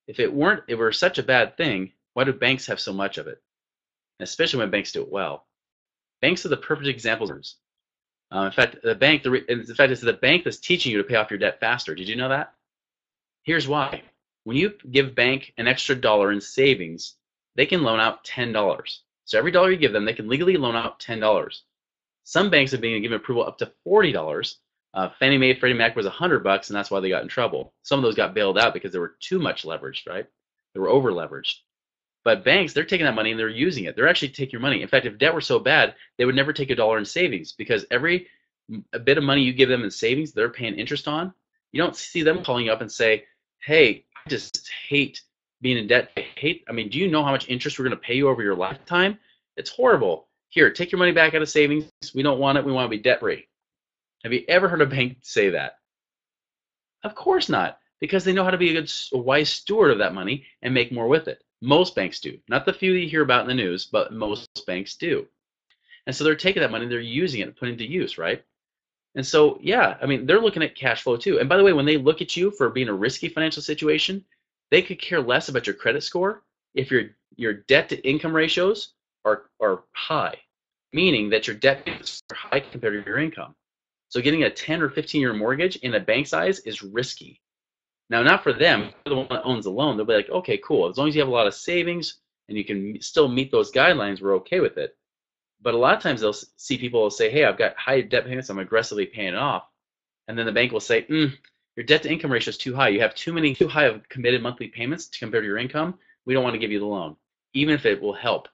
A: If it were such a bad thing, why do banks have so much of it? Especially when banks do it well. Banks are the perfect examples. In fact, it's the bank that's teaching you to pay off your debt faster. Did you know that? Here's why. When you give bank an extra dollar in savings, they can loan out $10. So every dollar you give them, they can legally loan out $10. Some banks have been given approval up to $40. Fannie Mae, Freddie Mac was $100, and that's why they got in trouble. Some of those got bailed out because they were too much leveraged, right? They were over leveraged. But banks, they're taking that money and they're using it. They're actually taking your money. In fact, if debt were so bad, they would never take a dollar in savings, because every bit of money you give them in savings, they're paying interest on. You don't see them calling you up and say, hey, I just hate being in debt. I mean, do you know how much interest we're going to pay you over your lifetime? It's horrible. Here, take your money back out of savings. We don't want it. We want to be debt free. Have you ever heard a bank say that? Of course not, because they know how to be a wise steward of that money and make more with it. Most banks do. Not the few that you hear about in the news, but most banks do. And so they're taking that money, they're using it and putting it to use, right? And so, yeah, I mean, they're looking at cash flow too. And by the way, when they look at you for being a risky financial situation, they could care less about your credit score if your debt to income ratios are high, meaning that your debt is high compared to your income. So getting a 10 or 15-year mortgage in a bank's eyes is risky. Now, not for them, for the one that owns the loan, they'll be like, okay, cool. As long as you have a lot of savings and you can still meet those guidelines, we're okay with it. But a lot of times they'll see people will say, hey, I've got high debt payments, I'm aggressively paying it off. And then the bank will say, your debt to income ratio is too high. You have too high of committed monthly payments compared to your income. We don't want to give you the loan, even if it will help.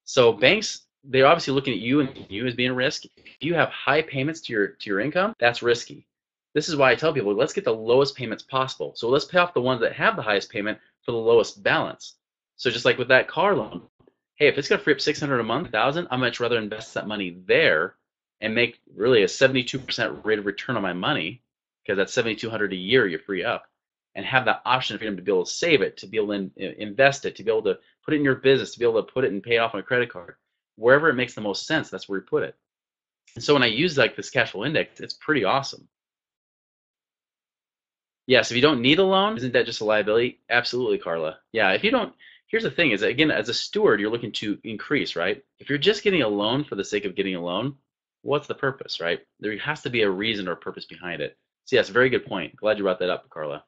A: So banks, they're obviously looking at you and you as being a risk. If you have high payments to your income, that's risky. This is why I tell people, let's get the lowest payments possible. So let's pay off the ones that have the highest payment for the lowest balance. So just like with that car loan, hey, if it's going to free up $600 a month, $1,000, I'd much rather invest that money there and make really a 72% rate of return on my money because that's $7,200 a year you free up, and have that option of freedom to be able to save it, to be able to invest it, to be able to put it in your business, to be able to put it and pay it off on a credit card. Wherever it makes the most sense, that's where you put it. And so when I use like this cash flow index, it's pretty awesome. Yes, if you don't need a loan, isn't that just a liability? Absolutely, Carla. Yeah, if you don't, here's the thing is, again, as a steward, you're looking to increase, right? If you're just getting a loan for the sake of getting a loan, what's the purpose, right? There has to be a reason or a purpose behind it. So yes, very good point. Glad you brought that up, Carla.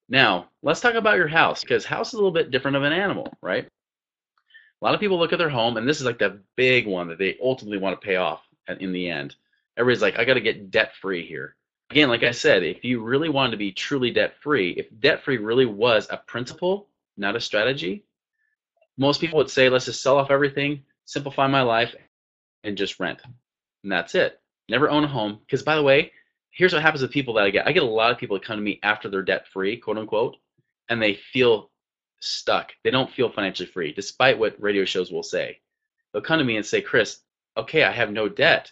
A: Now, let's talk about your house, because house is a little bit different of an animal, right? A lot of people look at their home, and this is like the big one that they ultimately want to pay off in the end. Everybody's like, I got to get debt free here. Again, like I said, if you really wanted to be truly debt free, if debt free really was a principle, not a strategy, most people would say, let's just sell off everything, simplify my life, and just rent. And that's it. Never own a home. Because by the way, here's what happens with people that I get. I get a lot of people that come to me after they're debt free, quote unquote, and they feel stuck. They don't feel financially free, despite what radio shows will say. They'll come to me and say, Chris, okay, I have no debt,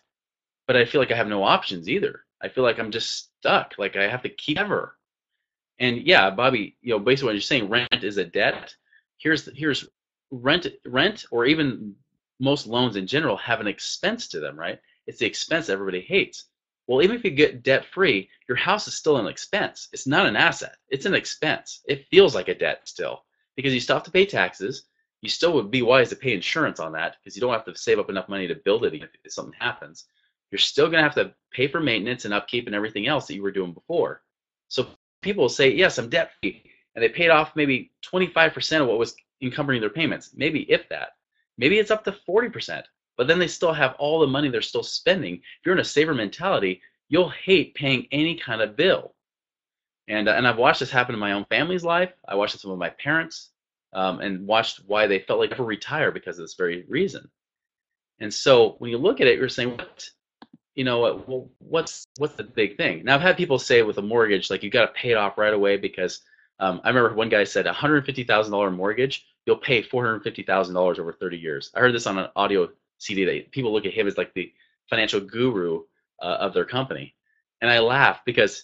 A: but I feel like I have no options either. I feel like I'm just stuck. Like I have to keep ever. And yeah, Bobby, basically what you're saying, rent is a debt. Here's rent, or even most loans in general have an expense to them, right? It's the expense everybody hates. Well, even if you get debt free, your house is still an expense. It's not an asset. It's an expense. It feels like a debt still because you still have to pay taxes. You still would be wise to pay insurance on that because you don't have to save up enough money to build it if something happens. You're still going to have to pay for maintenance and upkeep and everything else that you were doing before. So people will say, yes, I'm debt free, and they paid off maybe 25% of what was encumbering their payments, maybe if that. Maybe it's up to 40%, but then they still have all the money they're still spending. If you're in a saver mentality, you'll hate paying any kind of bill. And I've watched this happen in my own family's life. I watched this with my parents, and watched why they felt like they never retire because of this very reason. And so when you look at it, you're saying, well, what's the big thing? Now I've had people say with a mortgage, like you got to pay it off right away because I remember one guy said $150,000 mortgage, you'll pay $450,000 over 30 years. I heard this on an audio CD that people look at him as like the financial guru of their company, and I laugh because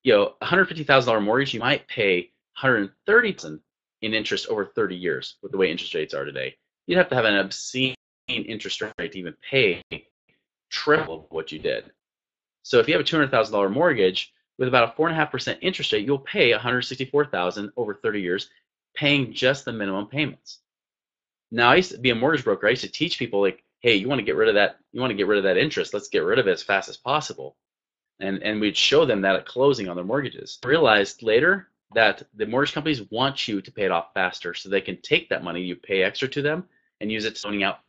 A: $150,000 mortgage, you might pay $130,000 in interest over 30 years with the way interest rates are today. You'd have to have an obscene interest rate to even pay triple of what you did. So if you have a $200,000 mortgage with about a 4.5% interest rate, you'll pay $164,000 over 30 years, paying just the minimum payments. Now, I used to be a mortgage broker. I used to teach people like, hey, you want to get rid of that? You want to get rid of that interest? Let's get rid of it as fast as possible. And we'd show them that at closing on their mortgages. I realized later that the mortgage companies want you to pay it off faster so they can take that money you pay extra to them and use it to loaning out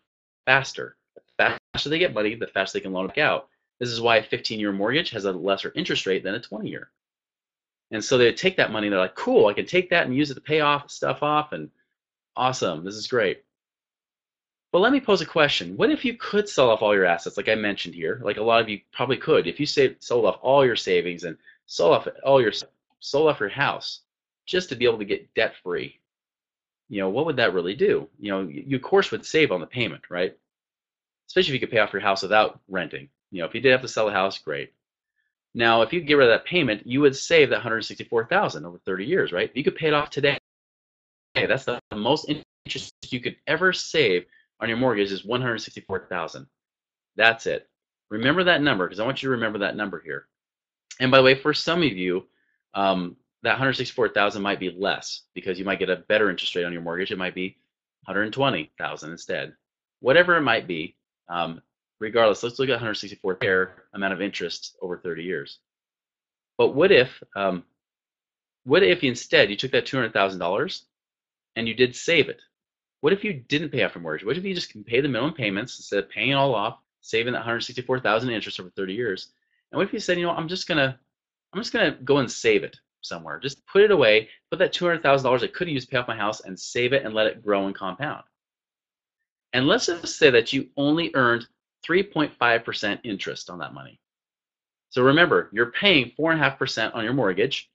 A: faster. The faster they get money, the faster they can loan it out. This is why a 15-year mortgage has a lesser interest rate than a 20-year. And so they take that money and they're like, cool, I can take that and use it to pay off stuff off, and awesome, this is great. But let me pose a question. What if you could sell off all your assets, like I mentioned here, like a lot of you probably could, if you sold off all your savings and sold off your house just to be able to get debt free? What would that really do? You of course would save on the payment, right? Especially if you could pay off your house without renting. If you did have to sell a house, great. Now, if you could get rid of that payment, you would save that $164,000 over 30 years, right? If you could pay it off today, that's the most interest you could ever save on your mortgage is $164,000. That's it. Remember that number, because I want you to remember that number here. And by the way, for some of you, that $164,000 might be less because you might get a better interest rate on your mortgage. It might be $120,000 instead. Whatever it might be, regardless, let's look at $164,000 fair amount of interest over 30 years. But what if instead you took that $200,000 and you did save it? What if you didn't pay off your mortgage? What if you just can pay the minimum payments instead of paying it all off, saving that $164,000 interest over 30 years? And what if you said, I'm just gonna go and save it somewhere. Just put it away, put that $200,000 I could have used to pay off my house and save it and let it grow and compound. And let's just say that you only earned 3.5% interest on that money. So remember, you're paying 4.5% on your mortgage,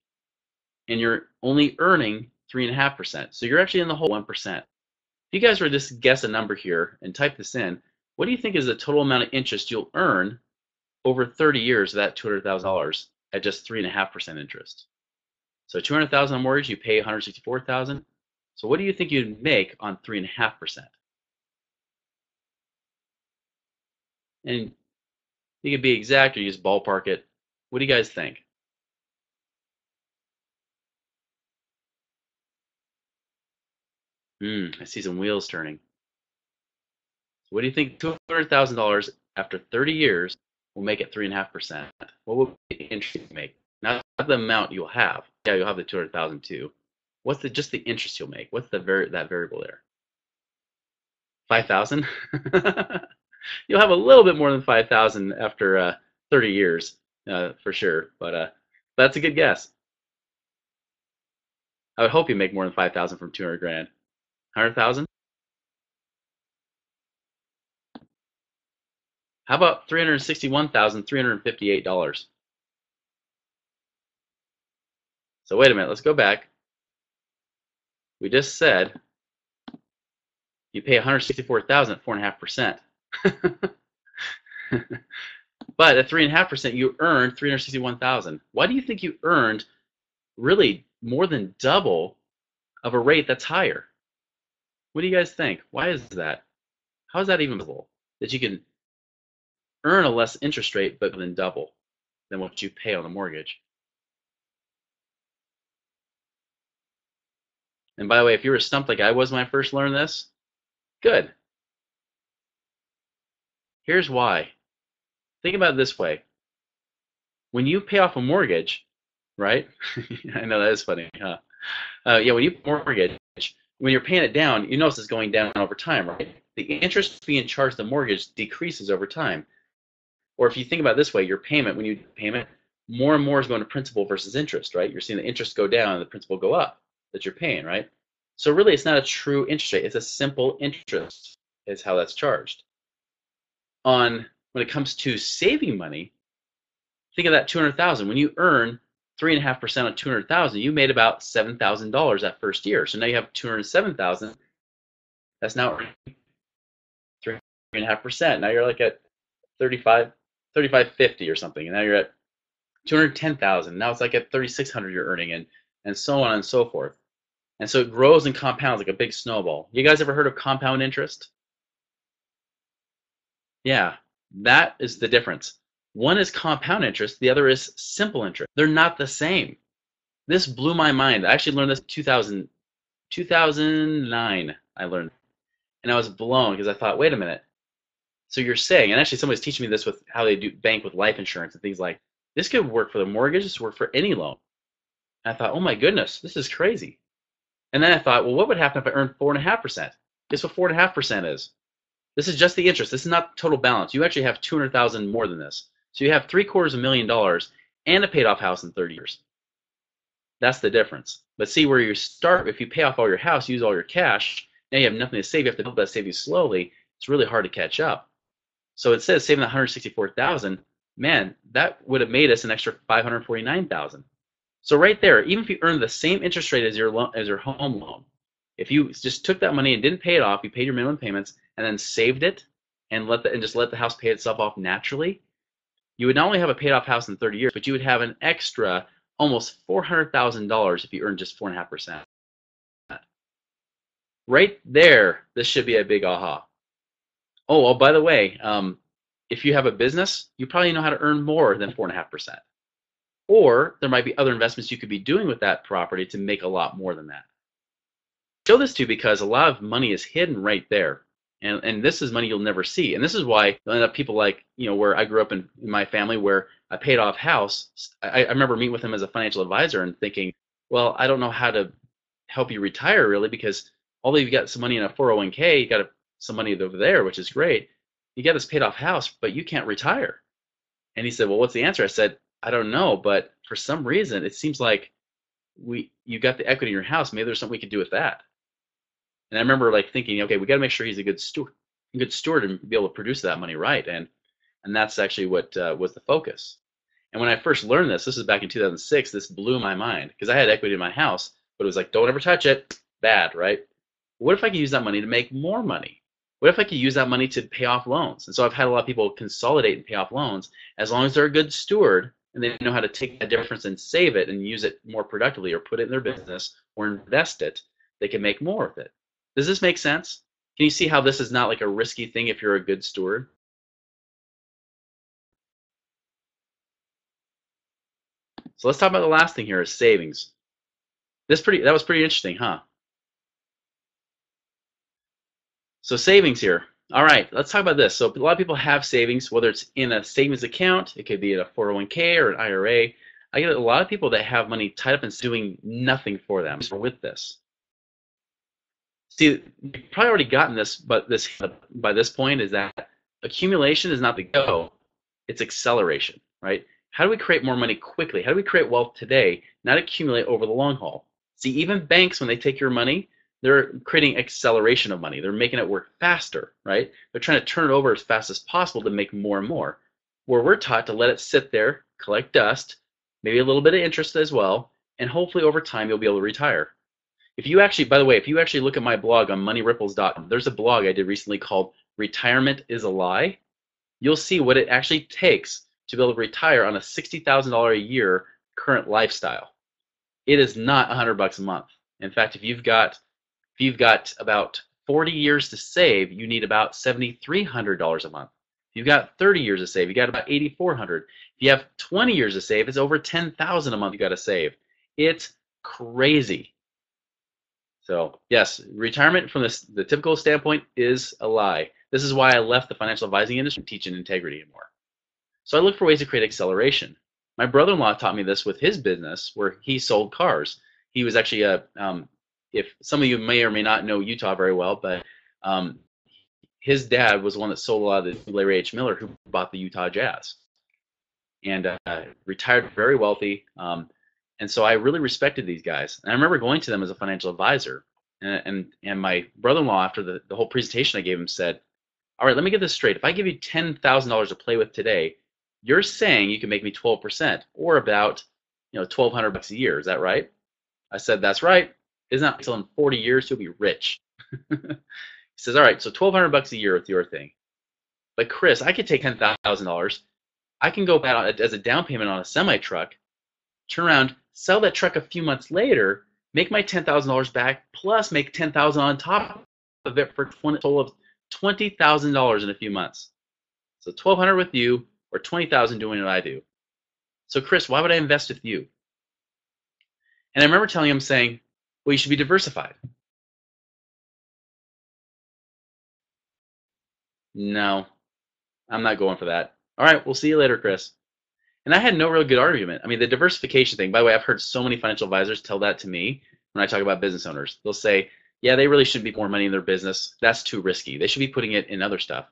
A: and you're only earning 3.5%. So you're actually in the whole 1%. If you guys were to just guess a number here and type this in, what do you think is the total amount of interest you'll earn over 30 years of that $200,000 at just 3.5% interest. So 200,000 on mortgage, you pay 164,000. So what do you think you'd make on 3.5%? And you can be exact or you just ballpark it. What do you guys think? I see some wheels turning. So what do you think $200,000 after 30 years will make it 3.5%? What will the interest you make? Not the amount you'll have. Yeah, you'll have the 200,000 too. What's just the interest you'll make? What's that variable there? 5,000? You'll have a little bit more than 5,000 after 30 years, for sure. But that's a good guess. I would hope you make more than 5,000 from 200 grand. 100,000? How about $361,358? So wait a minute, let's go back. We just said you pay 164,000 at 4.5%. But at 3.5%, you earned 361,000. Why do you think you earned really more than double of a rate that's higher? What do you guys think? Why is that? How is that even possible? That you can earn a less interest rate but then double than what you pay on the mortgage. And by the way, if you were stumped like I was when I first learned this, good. Here's why. Think about it this way. When you pay off a mortgage, right? I know that is funny, huh? Yeah, when you mortgage, when you're paying it down, you notice it's going down over time, right? The interest being charged the mortgage decreases over time. Or if you think about it this way, your payment, when you do payment, more and more is going to principal versus interest, right? You're seeing the interest go down and the principal go up that you're paying, right? So really, it's not a true interest rate. It's a simple interest is how that's charged. When it comes to saving money, think of that 200,000. When you earn 3.5% on 200,000, you made about $7,000 that first year. So now you have 207,000. That's now 3.5%. Now you're like at 3550 or something, and now you're at 210,000. Now it's like at 3,600 you're earning, and so on and so forth. And so it grows and compounds like a big snowball. You guys ever heard of compound interest? Yeah, that is the difference. One is compound interest, the other is simple interest. They're not the same. This blew my mind. I actually learned this in 2009. I learned, and I was blown because I thought, wait a minute. So you're saying, and actually somebody's teaching me this with how they do bank with life insurance and things like this could work for the mortgage, this could work for any loan. And I thought, oh my goodness, this is crazy. And then I thought, well, what would happen if I earned 4.5%? Guess what 4.5% is? This is just the interest. This is not total balance. You actually have 200,000 more than this. So you have $750,000 and a paid off house in 30 years. That's the difference. But see where you start, if you pay off all your house, use all your cash, now you have nothing to save. You have to build that savings slowly. It's really hard to catch up. So instead of saving that 164,000, man, that would have made us an extra 549,000. So right there, even if you earn the same interest rate as your home loan, if you just took that money and didn't pay it off, you paid your minimum payments and then saved it and just let the house pay itself off naturally, you would not only have a paid off house in 30 years, but you would have an extra almost $400,000 if you earned just 4.5%. Right there, this should be a big aha. Oh, well, by the way, if you have a business, you probably know how to earn more than 4.5%. Or there might be other investments you could be doing with that property to make a lot more than that. I show this to you because a lot of money is hidden right there. And this is money you'll never see. And this is why you'll end up people like, where I grew up in my family where I paid off house. I remember meeting with him as a financial advisor and thinking, well, I don't know how to help you retire really because although you've got some money in a 401k, you got some money over there, which is great. You got this paid off house, but you can't retire. And he said, well, what's the answer? I said, I don't know, but for some reason, it seems like you got the equity in your house. Maybe there's something we could do with that. And I remember thinking, okay, we got to make sure he's a good steward and be able to produce that money right. And that's actually what was the focus. And when I first learned this is back in 2006, this blew my mind because I had equity in my house, but it was like, don't ever touch it. Bad, right? What if I could use that money to make more money? What if I could use that money to pay off loans? And so I've had a lot of people consolidate and pay off loans as long as they're a good steward. and they know how to take that difference and save it and use it more productively or put it in their business or invest it, they can make more with it. Does this make sense? Can you see how this is not like a risky thing if you're a good steward? So let's talk about the last thing here is savings. That was pretty interesting, huh? So savings here. All right, let's talk about this. So a lot of people have savings, whether it's in a savings account, it could be in a 401k or an IRA. I get a lot of people that have money tied up and doing nothing for them with this. See, you've probably already gotten this, but by this point is that accumulation is not the go, it's acceleration, right? How do we create more money quickly? How do we create wealth today, not accumulate over the long haul? See, even banks, when they take your money, they're creating acceleration of money. They're making it work faster, right? They're trying to turn it over as fast as possible to make more and more. Where we're taught to let it sit there, collect dust, maybe a little bit of interest as well, and hopefully over time you'll be able to retire. If you actually, by the way, if you actually look at my blog on moneyripples.com, there's a blog I did recently called Retirement is a Lie. You'll see what it actually takes to be able to retire on a $60,000 a year current lifestyle. It is not $100 a month. In fact, if you've got about 40 years to save, you need about $7,300 a month. If you've got 30 years to save, you got about $8,400. If you have 20 years to save, it's over $10,000 a month you got to save. It's crazy. So yes, retirement from the typical standpoint is a lie. This is why I left the financial advising industry and teach in integrity anymore. So I look for ways to create acceleration. My brother-in-law taught me this with his business where he sold cars. He was actually if some of you may or may not know Utah very well, but his dad was the one that sold a lot of the Larry H. Miller, who bought the Utah Jazz, and retired very wealthy. And so I really respected these guys. And I remember going to them as a financial advisor. And my brother-in-law, after the whole presentation I gave him, said, all right, let me get this straight. If I give you $10,000 to play with today, you're saying you can make me 12%, or about $1,200 a year. Is that right? I said, that's right. Isn't that until in 40 years you'll be rich? He says, all right, so $1,200 a year with your thing. But Chris, I could take $10,000. I can go back as a down payment on a semi truck, turn around, sell that truck a few months later, make my $10,000 back, plus make $10,000 on top of it for a total of $20,000 in a few months. So $1,200 with you, or $20,000 doing what I do. So Chris, why would I invest with you? And I remember telling him, saying, well, you should be diversified. No, I'm not going for that. All right, we'll see you later, Chris. And I had no real good argument. I mean, the diversification thing, by the way, I've heard so many financial advisors tell that to me when I talk about business owners. They'll say, yeah, they really shouldn't be more money in their business. That's too risky. They should be putting it in other stuff.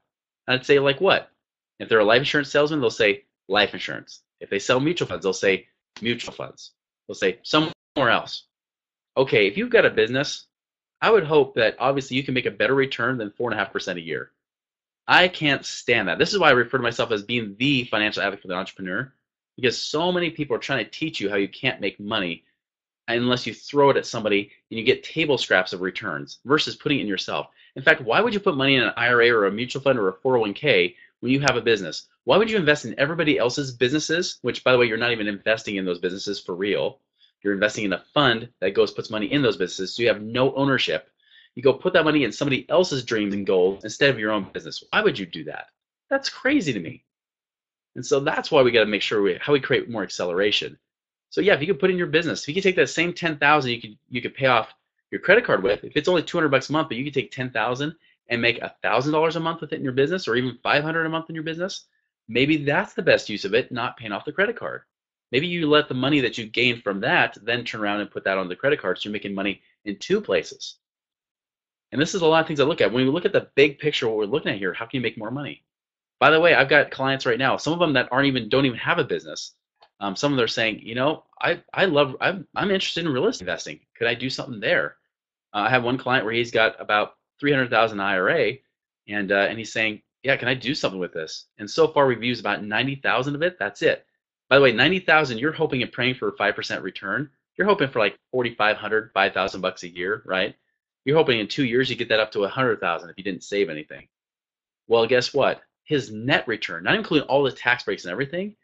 A: And I'd say, like what? If they're a life insurance salesman, they'll say life insurance. If they sell mutual funds, they'll say mutual funds. They'll say somewhere else. Okay, if you've got a business, I would hope that obviously you can make a better return than 4.5% a year. I can't stand that. This is why I refer to myself as being the financial advocate for the entrepreneur, because so many people are trying to teach you how you can't make money unless you throw it at somebody and you get table scraps of returns versus putting it in yourself. In fact, why would you put money in an IRA or a mutual fund or a 401k when you have a business? Why would you invest in everybody else's businesses, which, by the way, you're not even investing in those businesses for real. You're investing in a fund that puts money in those businesses, so you have no ownership. You go put that money in somebody else's dreams and goals instead of your own business. Why would you do that? That's crazy to me. And so that's why we got to make sure how we create more acceleration. So yeah, if you could put in your business, if you could take that same $10,000 you could pay off your credit card with. If it's only $200 a month, but you could take $10,000 and make $1,000 a month with it in your business, or even $500 a month in your business, maybe that's the best use of it, not paying off the credit card. Maybe you let the money that you gain from that then turn around and put that on the credit card, so you're making money in two places. And this is a lot of things I look at. When we look at the big picture, what we're looking at here, how can you make more money? By the way, I've got clients right now, some of them that don't even have a business. Some of them are saying, I'm interested in real estate investing. Could I do something there? I have one client where he's got about 300,000 IRA, and he's saying, yeah, can I do something with this? And so far we've used about 90,000 of it. That's it. By the way, 90,000, you're hoping and praying for a 5% return. You're hoping for like 4,500, 5,000 bucks a year, right? You're hoping in 2 years you get that up to 100,000 if you didn't save anything. Well, guess what? His net return, not including all the tax breaks and everything,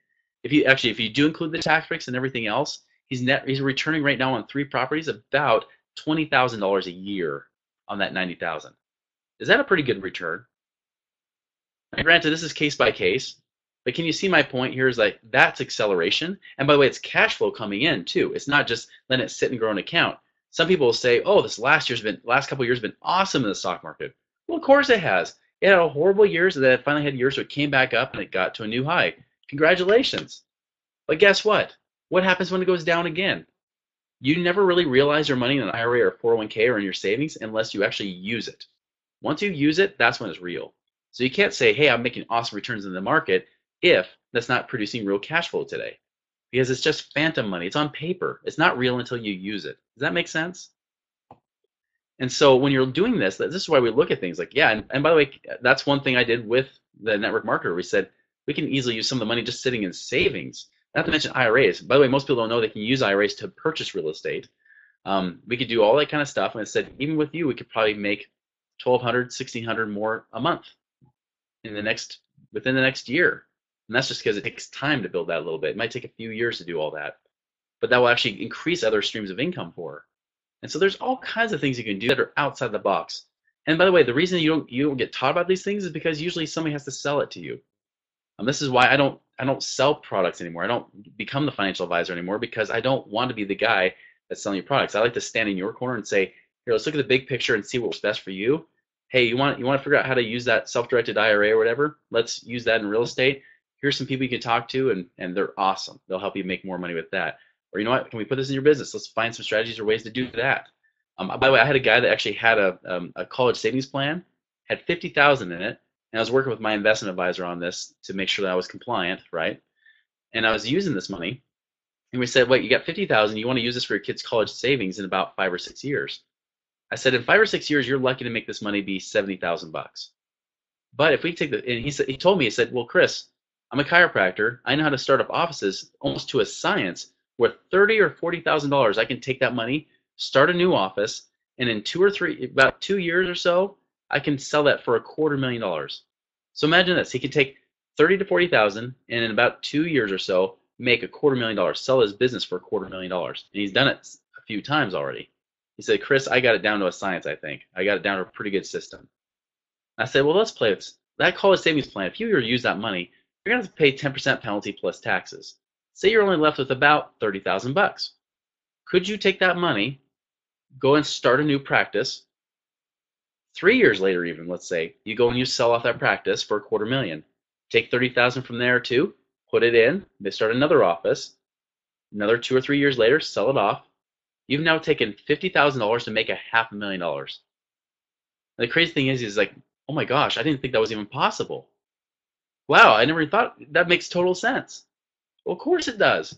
A: if you do include the tax breaks and everything else, he's returning right now on 3 properties about $20,000 a year on that 90,000. Is that a pretty good return? Now, granted, this is case by case, but can you see my point here is like that's acceleration. And by the way, it's cash flow coming in too. It's not just letting it sit and grow an account. Some people will say, "Oh, this last couple of years have been awesome in the stock market." Well, of course it has. It had a horrible years, and then it finally had years where it came back up and it got to a new high. Congratulations. But guess what? What happens when it goes down again? You never really realize your money in an IRA or 401k or in your savings unless you actually use it. Once you use it, that's when it's real. So you can't say, hey, I'm making awesome returns in the market if that's not producing real cash flow today. Because it's just phantom money. It's on paper. It's not real until you use it. Does that make sense? And so when you're doing this is why we look at things like, yeah, and by the way, that's one thing I did with the network marketer. We said we can easily use some of the money just sitting in savings. Not to mention IRAs. By the way, most people don't know they can use IRAs to purchase real estate. We could do all that kind of stuff. And I said, even with you, we could probably make $1,200, $1,600 more a month within the next year. And that's just because it takes time to build that a little bit. It might take a few years to do all that, but that will actually increase other streams of income for her. And so there's all kinds of things you can do that are outside the box. And by the way, the reason you don't get taught about these things is because usually somebody has to sell it to you. This is why I don't sell products anymore. I don't become the financial advisor anymore because I don't want to be the guy that's selling you products. I like to stand in your corner and say, here, let's look at the big picture and see what's best for you. Hey, you want to figure out how to use that self-directed IRA or whatever? Let's use that in real estate. Here's some people you can talk to, and they're awesome. They'll help you make more money with that. Or you know what? Can we put this in your business? Let's find some strategies or ways to do that. By the way, I had a guy that actually had a college savings plan, had $50,000 in it, and I was working with my investment advisor on this to make sure that I was compliant, right? And I was using this money, and we said, wait, you got $50,000. You want to use this for your kid's college savings in about 5 or 6 years. I said, in 5 or 6 years, you're lucky to make this money be $70,000. But if we take and he told me, he said, well, Chris, I'm a chiropractor. I know how to start up offices almost to a science. With $30,000 or $40,000, I can take that money, start a new office, and in about 2 years or so, I can sell that for $250,000. So imagine this: he could take $30,000 to $40,000, and in about 2 years or so, make $250,000, sell his business for $250,000, and he's done it a few times already. He said, Chris, I got it down to a science. I think I got it down to a pretty good system. I said, well, let's play with that college savings plan. If you were to use that money, you're gonna have to pay 10% penalty plus taxes. Say you're only left with about $30,000. Could you take that money, go and start a new practice? 3 years later, even, let's say, you go and you sell off that practice for $250,000. Take $30,000 from there too, put it in, they start another office. Another 2 or 3 years later, sell it off. You've now taken $50,000 to make $500,000. The crazy thing is like, oh my gosh, I didn't think that was even possible. Wow, I never thought that makes total sense. Well, of course it does.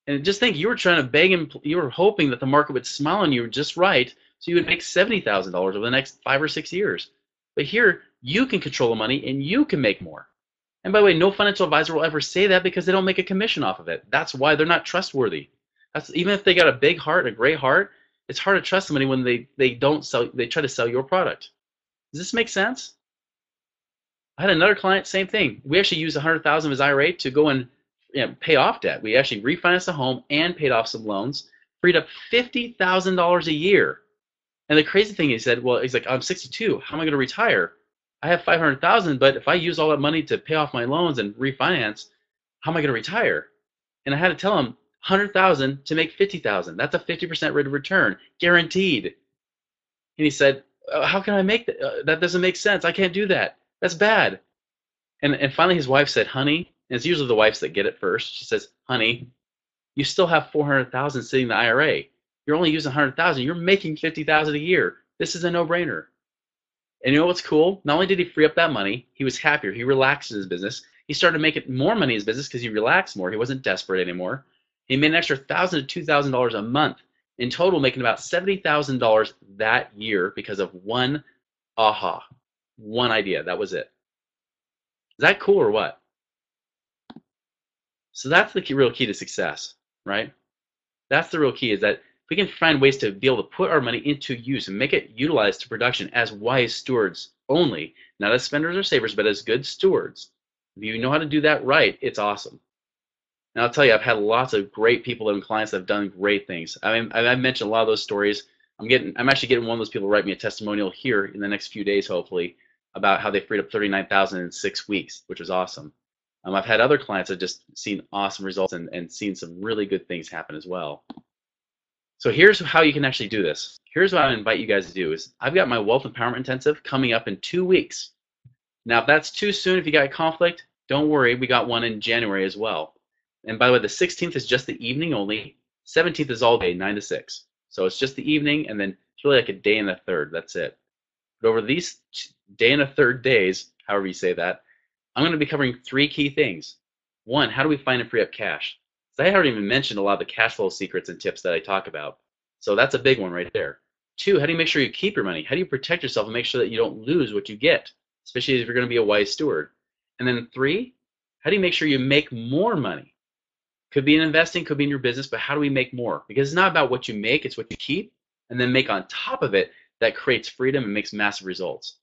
A: And just think, you were trying to beg and you were hoping that the market would smile on you just right, so you would make $70,000 over the next 5 or 6 years. But here, you can control the money and you can make more. And by the way, no financial advisor will ever say that because they don't make a commission off of it. That's why they're not trustworthy. Even if they got a big heart, a great heart, it's hard to trust somebody when they try to sell your product. Does this make sense? I had another client, same thing. We actually used $100,000 of his IRA to go and pay off debt. We actually refinanced the home and paid off some loans, freed up $50,000 a year. And the crazy thing, he said, well, he's like, I'm 62. How am I going to retire? I have $500,000, but if I use all that money to pay off my loans and refinance, how am I going to retire? And I had to tell him, $100,000 to make $50,000. That's a 50% rate of return, guaranteed. And he said, how can I make that? That doesn't make sense. I can't do that. That's bad. And finally his wife said, honey, and it's usually the wives that get it first. She says, honey, you still have $400,000 sitting in the IRA. You're only using $100,000. You're making $50,000 a year. This is a no-brainer. And you know what's cool? Not only did he free up that money, he was happier. He relaxed in his business. He started making more money in his business because he relaxed more. He wasn't desperate anymore. He made an extra $1,000 to $2,000 a month, in total making about $70,000 that year because of one idea. That was it. Is that cool or what? So that's the real key to success, right? That's the real key, is that if we can find ways to be able to put our money into use and make it utilized to production as wise stewards only, not as spenders or savers, but as good stewards. If you know how to do that right, it's awesome. And I'll tell you, I've had lots of great people and clients that have done great things. I mean, I've mentioned a lot of those stories. I'm actually getting one of those people to write me a testimonial here in the next few days, hopefully, about how they freed up 39,000 in 6 weeks, which was awesome. I've had other clients that have just seen awesome results and seen some really good things happen as well. So here's how you can actually do this. Here's what I invite you guys to do is I've got my Wealth Empowerment Intensive coming up in 2 weeks. Now, if that's too soon, if you got conflict, don't worry. We got one in January as well. And by the way, the 16th is just the evening only. 17th is all day, 9 to 6. So it's just the evening, and then it's really like a day and a third. That's it. But over these day and a third days, however you say that, I'm going to be covering 3 key things. One, how do we find and free up cash? So I haven't even mentioned a lot of the cash flow secrets and tips that I talk about. So that's a big one right there. 2, how do you make sure you keep your money? How do you protect yourself and make sure that you don't lose what you get, especially if you're going to be a wise steward? And then 3, how do you make sure you make more money? Could be in investing, could be in your business, but how do we make more? Because it's not about what you make, it's what you keep, and then make on top of it that creates freedom and makes massive results.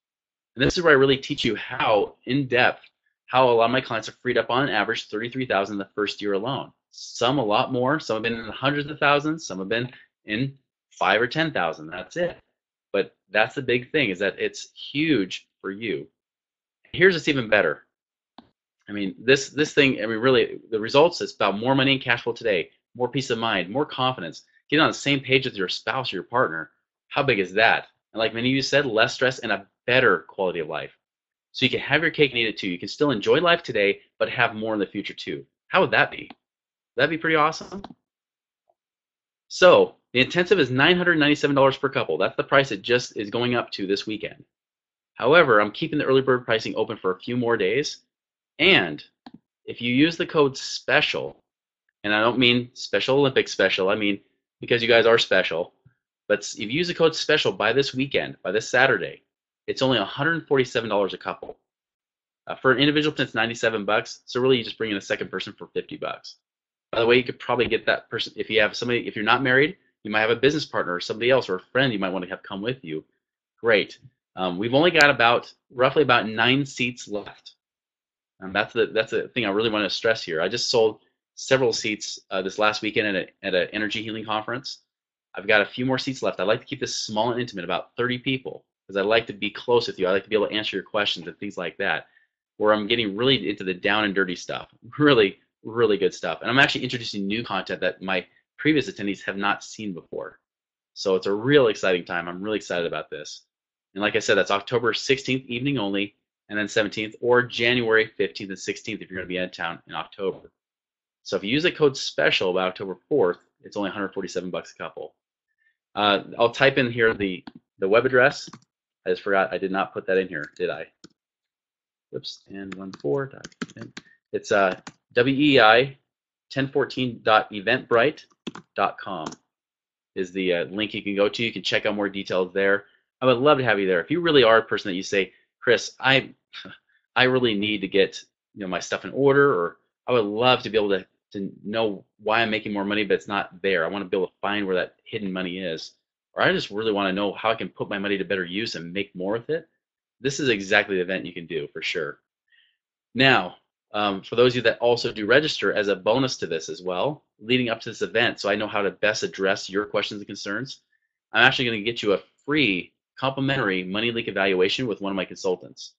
A: And this is where I really teach you how, in depth, how a lot of my clients have freed up on average $33,000 the first year alone. Some a lot more, some have been in the hundreds of thousands, some have been in 5 or 10,000. That's it. But that's the big thing, is that it's huge for you. Here's what's even better. I mean, this thing, I mean, really, the results, it's about more money and cash flow today, more peace of mind, more confidence, getting on the same page with your spouse or your partner. How big is that? And like many of you said, less stress and a better quality of life. So you can have your cake and eat it too. You can still enjoy life today, but have more in the future too. How would that be? That'd be pretty awesome. So the intensive is $997 per couple. That's the price it just is going up to this weekend. However, I'm keeping the early bird pricing open for a few more days. And if you use the code SPECIAL, and I don't mean Special Olympics special, I mean because you guys are special, but if you use the code SPECIAL by this weekend, by this Saturday, it's only $147 a couple. For an individual, it's $97. So really, you just bring in a second person for $50. By the way, you could probably get that person if you have somebody. If you're not married, you might have a business partner or somebody else or a friend you might want to have come with you. Great. We've only got roughly about 9 seats left. That's the thing I really want to stress here. I just sold several seats this last weekend at an energy healing conference. I've got a few more seats left. I'd like to keep this small and intimate, about 30 people, because I like to be close with you. I like to be able to answer your questions and things like that, where I'm getting really into the down and dirty stuff. Really, really good stuff. And I'm actually introducing new content that my previous attendees have not seen before. So it's a real exciting time. I'm really excited about this. And like I said, that's October 16th evening only, and then 17th, or January 15th and 16th if you're going to be in town in October. So if you use the code SPECIAL by October 4th, it's only $147 a couple. I'll type in here the web address. I just forgot I did not put that in here, did I? Whoops, and 14. It's WEI1014.eventbrite.com is the link you can go to. You can check out more details there. I would love to have you there. If you really are a person that you say, Chris, I really need to get my stuff in order, or I would love to be able to know why I'm making more money, but it's not there. I want to be able to find where that hidden money is, or I just really want to know how I can put my money to better use and make more with it. This is exactly the event you can do for sure. Now, for those of you that also do register as a bonus to this as well, leading up to this event, so I know how to best address your questions and concerns, I'm actually going to get you a free complimentary money leak evaluation with one of my consultants.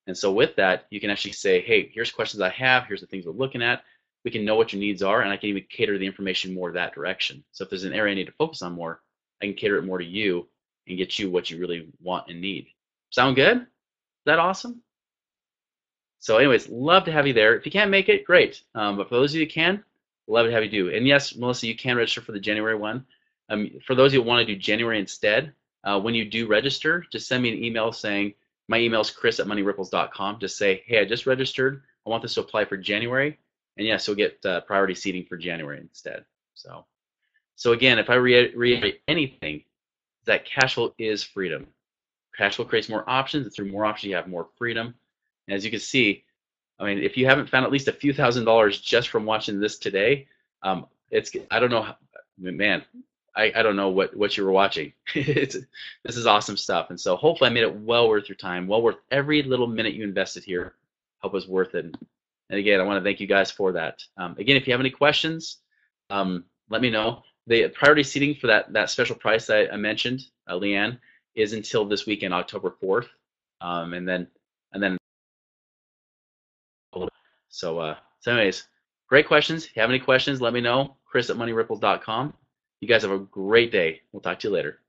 A: And so with that, you can actually say, hey, here's questions I have, here's the things we're looking at. We can know what your needs are, and I can even cater the information more that direction. So if there's an area I need to focus on more, I can cater it more to you and get you what you really want and need. Sound good? Is that awesome? So anyways, love to have you there. If you can't make it, great. But for those of you who can, love to have you do. And yes, Melissa, you can register for the January one. For those of you who want to do January instead, when you do register, just send me an email saying, my email is chris@moneyripples.com. Just say, hey, I just registered. I want this to apply for January. And yes, you'll get priority seating for January instead. So again, if I reiterate anything, that cash flow is freedom. Cash flow creates more options, and through more options, you have more freedom. And as you can see, I mean, if you haven't found at least a few $1,000s just from watching this today, I don't know, man, I don't know what you were watching. This is awesome stuff. And so hopefully I made it well worth your time, well worth every little minute you invested here. Hope it was worth it. And again, I want to thank you guys for that. Again, if you have any questions, let me know. The priority seating for that special price that I mentioned, Leanne, is until this weekend, October 4th, and then so anyways, great questions. If you have any questions, let me know. Chris at moneyripples.com. You guys have a great day. We'll talk to you later.